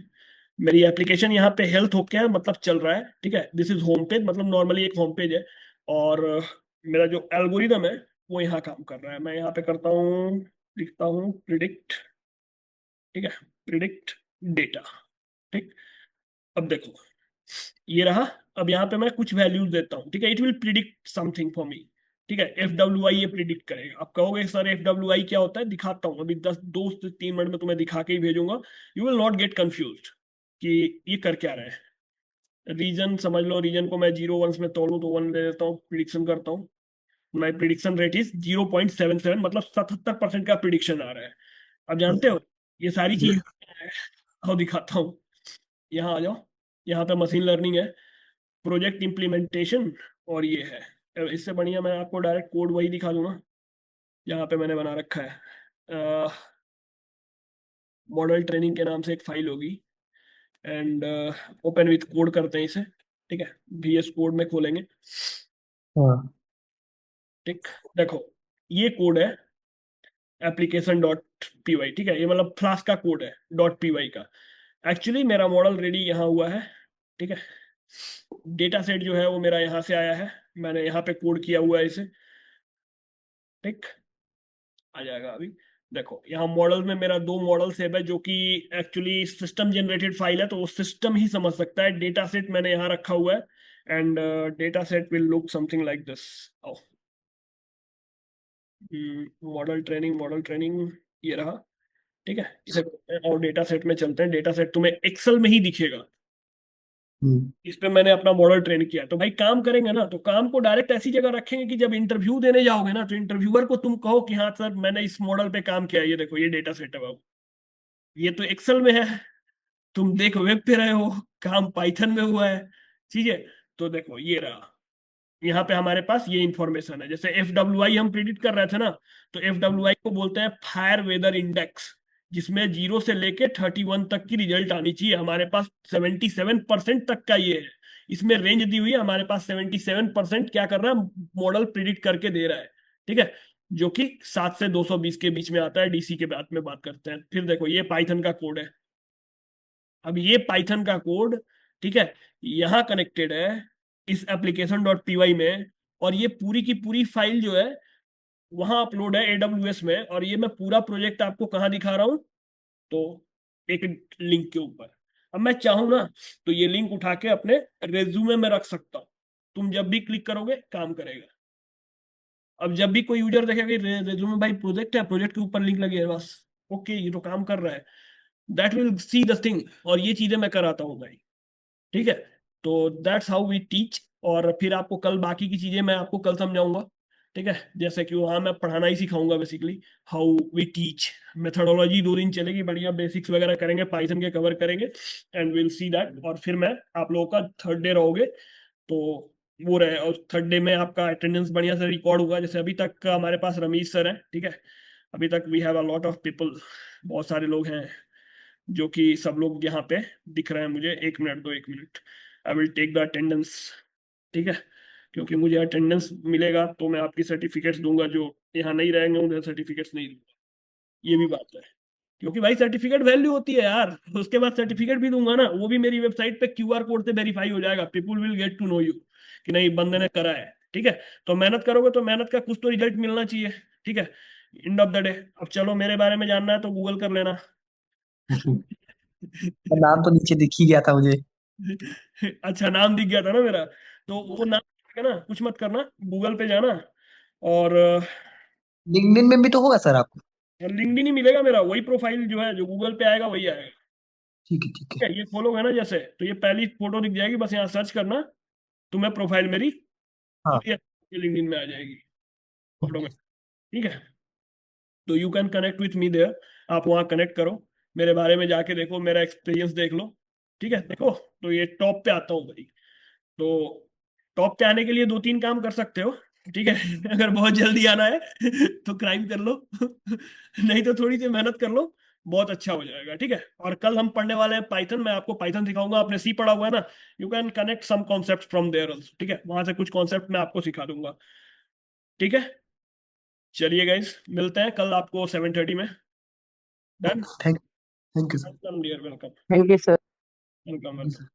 [SPEAKER 1] मेरी एप्लीकेशन यहाँ पे हेल्थ हो क्या मतलब चल रहा है। ठीक है, दिस इज होम पेज, मतलब नॉर्मली एक होम पेज है, और मेरा जो एल्गोरिदम है वो यहाँ काम कर रहा है। मैं यहाँ पे करता हूँ, लिखता हूँ प्रिडिक्ट। ठीक है, प्रिडिक्ट डेटा। ठीक, अब देखो ये रहा। अब यहाँ पे मैं कुछ वैल्यूज देता हूँ। ठीक है, it will predict something for me. ठीक है, FWI ये प्रिडिक्ट करेगा। आप कहोगे सर FWI क्या होता है, दिखाता हूँ अभी, 2 से 3 मिनट में तुम्हें दिखा के ही भेजूंगा। You will not get confuse कि ये कर क्या रहे हैं। रीजन समझ लो, रीजन को मैं 0 1 में तोड़ूं तो 1 ले लेता हूँ, प्रिडिक्शन करता हूँ। माई प्रिडिक्शन रेट इज 0.77, मतलब 77% का प्रिडिक्शन आ रहा है। अब जानते हो ये सारी चीज, और दिखाता हूँ, यहाँ आ जाओ। यहाँ पे मशीन लर्निंग है, प्रोजेक्ट इम्प्लीमेंटेशन, और ये है। इससे बढ़िया मैं आपको डायरेक्ट कोड वही दिखा दूंगा यहाँ पे मैंने बना रखा है। मॉडल ट्रेनिंग के नाम से एक फाइल होगी, एंड ओपन विथ कोड करते हैं इसे। ठीक है, VS कोड में खोलेंगे।
[SPEAKER 2] हाँ।
[SPEAKER 1] ठीक, देखो ये कोड है एप्लीकेशन डॉट पी वाई। ठीक है, ये मतलब फ्लास्क का कोड है डॉट पी वाई का। एक्चुअली मेरा मॉडल रेडी यहाँ हुआ है। ठीक है, डेटा सेट जो है वो मेरा यहाँ से आया है, मैंने यहाँ पे कोड किया हुआ है इसे। ठीक, आ जाएगा अभी। देखो यहाँ मॉडल में मेरा दो मॉडल सेव है, जो कि एक्चुअली सिस्टम जनरेटेड फाइल है, तो वो सिस्टम ही समझ सकता है। डेटा सेट मैंने यहाँ रखा हुआ है, and data set will look something like this. Model training ये रहा। ठीक है, इसे और डेटा सेट में चलते हैं। डेटा सेट तुम्हें एक्सेल में ही दिखेगा।
[SPEAKER 2] हम्म।
[SPEAKER 1] इस पे मैंने अपना मॉडल ट्रेन किया। तो भाई काम करेंगे ना, तो काम को डायरेक्ट ऐसी जगह रखेंगे कि जब इंटरव्यू देने जाओगे ना, तो इंटरव्यूअर को तुम कहो कि हाँ सर मैंने इस मॉडल पे काम किया है, ये देखो ये डेटा सेट है बाबू, ये तो एक्सेल में है, तुम देख वेब पे रहे हो, काम पाइथन में हुआ है। ठीक है, तो देखो ये रहा, यहाँ पे हमारे पास ये इंफॉर्मेशन है। जैसे FWI हम प्रिडिक्ट कर रहे थे ना, तो FWI को बोलते हैं फायर वेदर इंडेक्स, जिसमें 0 से लेके 31 तक की रिजल्ट आनी चाहिए। हमारे पास 77% तक का ये है, इसमें रेंज दी हुई है। हमारे पास 77% क्या कर रहा है, मॉडल प्रिडिक्ट करके दे रहा है। ठीक है, जो कि 7 से 220 के बीच में आता है। DC के बाद में बात करते हैं। फिर देखो ये पाइथन का कोड है। अब ये पाइथन का कोड, ठीक है, यहाँ कनेक्टेड है इस एप्लीकेशन डॉट पी वाई में, और ये पूरी की पूरी फाइल जो है वहां अपलोड है AWS में। और ये मैं पूरा प्रोजेक्ट आपको कहाँ दिखा रहा हूँ, तो एक लिंक के ऊपर। अब मैं चाहूँ ना, तो ये लिंक उठा के अपने रेज्यूमे में रख सकता हूँ। तुम जब भी क्लिक करोगे काम करेगा। अब जब भी कोई यूजर देखेगा रेज्यूमे भाई प्रोजेक्ट है, प्रोजेक्ट के ऊपर लिंक लगी है, बस ओके ये तो काम कर रहा है, that will see the thing. और ये चीजें मैं कराता हूँ भाई। ठीक है, तो दैट्स हाउ वी टीच। और फिर आपको कल बाकी की चीजें मैं आपको कल समझाऊंगा। ठीक है, जैसे कि वहाँ मैं पढ़ाना ही सिखाऊंगा basically, how we teach. Methodology 2 दिन चलेगी, बढ़िया बेसिक्स वगैरह करेंगे, पाइथन के कवर करेंगे, एंड विल सी दैट। और फिर मैं आप लोगों का थर्ड डे रहोगे, तो वो रहे। और थर्ड डे में आपका अटेंडेंस बढ़िया से रिकॉर्ड होगा। जैसे अभी तक का हमारे पास रमीश सर है। ठीक है, अभी तक we have a lot of people, बहुत सारे लोग हैं, जो कि सब लोग यहाँ पे दिख रहे हैं मुझे। 1 मिनट दो, 1 minute, I will take the attendance. ठीक है, क्योंकि मुझे अटेंडेंस मिलेगा तो मैं आपकी सर्टिफिकेट्स दूंगा, जो यहाँ नहीं रहेंगे उन्हें सर्टिफिकेट्स नहीं दूंगा। ये भी बात है, क्योंकि भाई सर्टिफिकेट वैल्यू होती है यार। उसके बाद सर्टिफिकेट भी दूंगा ना, वो भी मेरी वेबसाइट पे QR कोड से वेरीफाई हो जाएगा। People will get to know you कि नहीं बंदे ने करा है। ठीक है, तो मेहनत करोगे तो मेहनत का कुछ तो रिजल्ट मिलना चाहिए। ठीक है, एंड ऑफ द डे। अब चलो मेरे बारे में जानना है तो गूगल कर लेना।
[SPEAKER 2] नाम तो नीचे दिख ही गया था मुझे।
[SPEAKER 1] अच्छा, नाम दिख गया था ना मेरा, तो वो नाम दिखेगा ना, कुछ मत करना, गूगल पे जाना। और
[SPEAKER 2] लिंक्डइन में भी तो होगा सर आपको?
[SPEAKER 1] लिंक्डइन ही मिलेगा मेरा, वही प्रोफाइल जो है, जो गूगल पे आएगा वही आएगा।
[SPEAKER 2] ठीक है ठीक है।
[SPEAKER 1] ठीक है, ये खोलोगे ना जैसे, तो ये पहली फोटो दिख जाएगी, बस यहाँ सर्च करना, तुम्हें प्रोफाइल मेरी,
[SPEAKER 2] हाँ।
[SPEAKER 1] और ये लिंक्डइन में आ जाएगी
[SPEAKER 2] ओके।
[SPEAKER 1] ऑटोमेटिक। ठीक है, तो you can connect with me there. आप वहाँ कनेक्ट करो, मेरे बारे में जाके देखो, मेरा एक्सपीरियंस देख लो। ठीक है, देखो तो ये टॉप पे आता हूँ भाई। तो टॉप पे आने के लिए 2-3 काम कर सकते हो। ठीक है, अगर बहुत जल्दी आना है तो क्राइम कर लो, नहीं तो थोड़ी सी मेहनत कर लो, बहुत अच्छा हो जाएगा। ठीक है, और कल हम पढ़ने वाले हैं पाइथन। मैं आपको पाइथन सिखाऊंगा, आपने सी पढ़ा हुआ है ना, you can connect some concept from there also. ठीक है, वहां से कुछ कॉन्सेप्ट मैं आपको सिखा दूंगा। ठीक है, चलिए गाइस, मिलते हैं कल आपको 7:30 में। Done.
[SPEAKER 2] Thank thank you sir.
[SPEAKER 1] Welcome dear, welcome.
[SPEAKER 3] Thank you sir.
[SPEAKER 1] Welcome,
[SPEAKER 2] जी
[SPEAKER 1] वेलकम।
[SPEAKER 2] सर।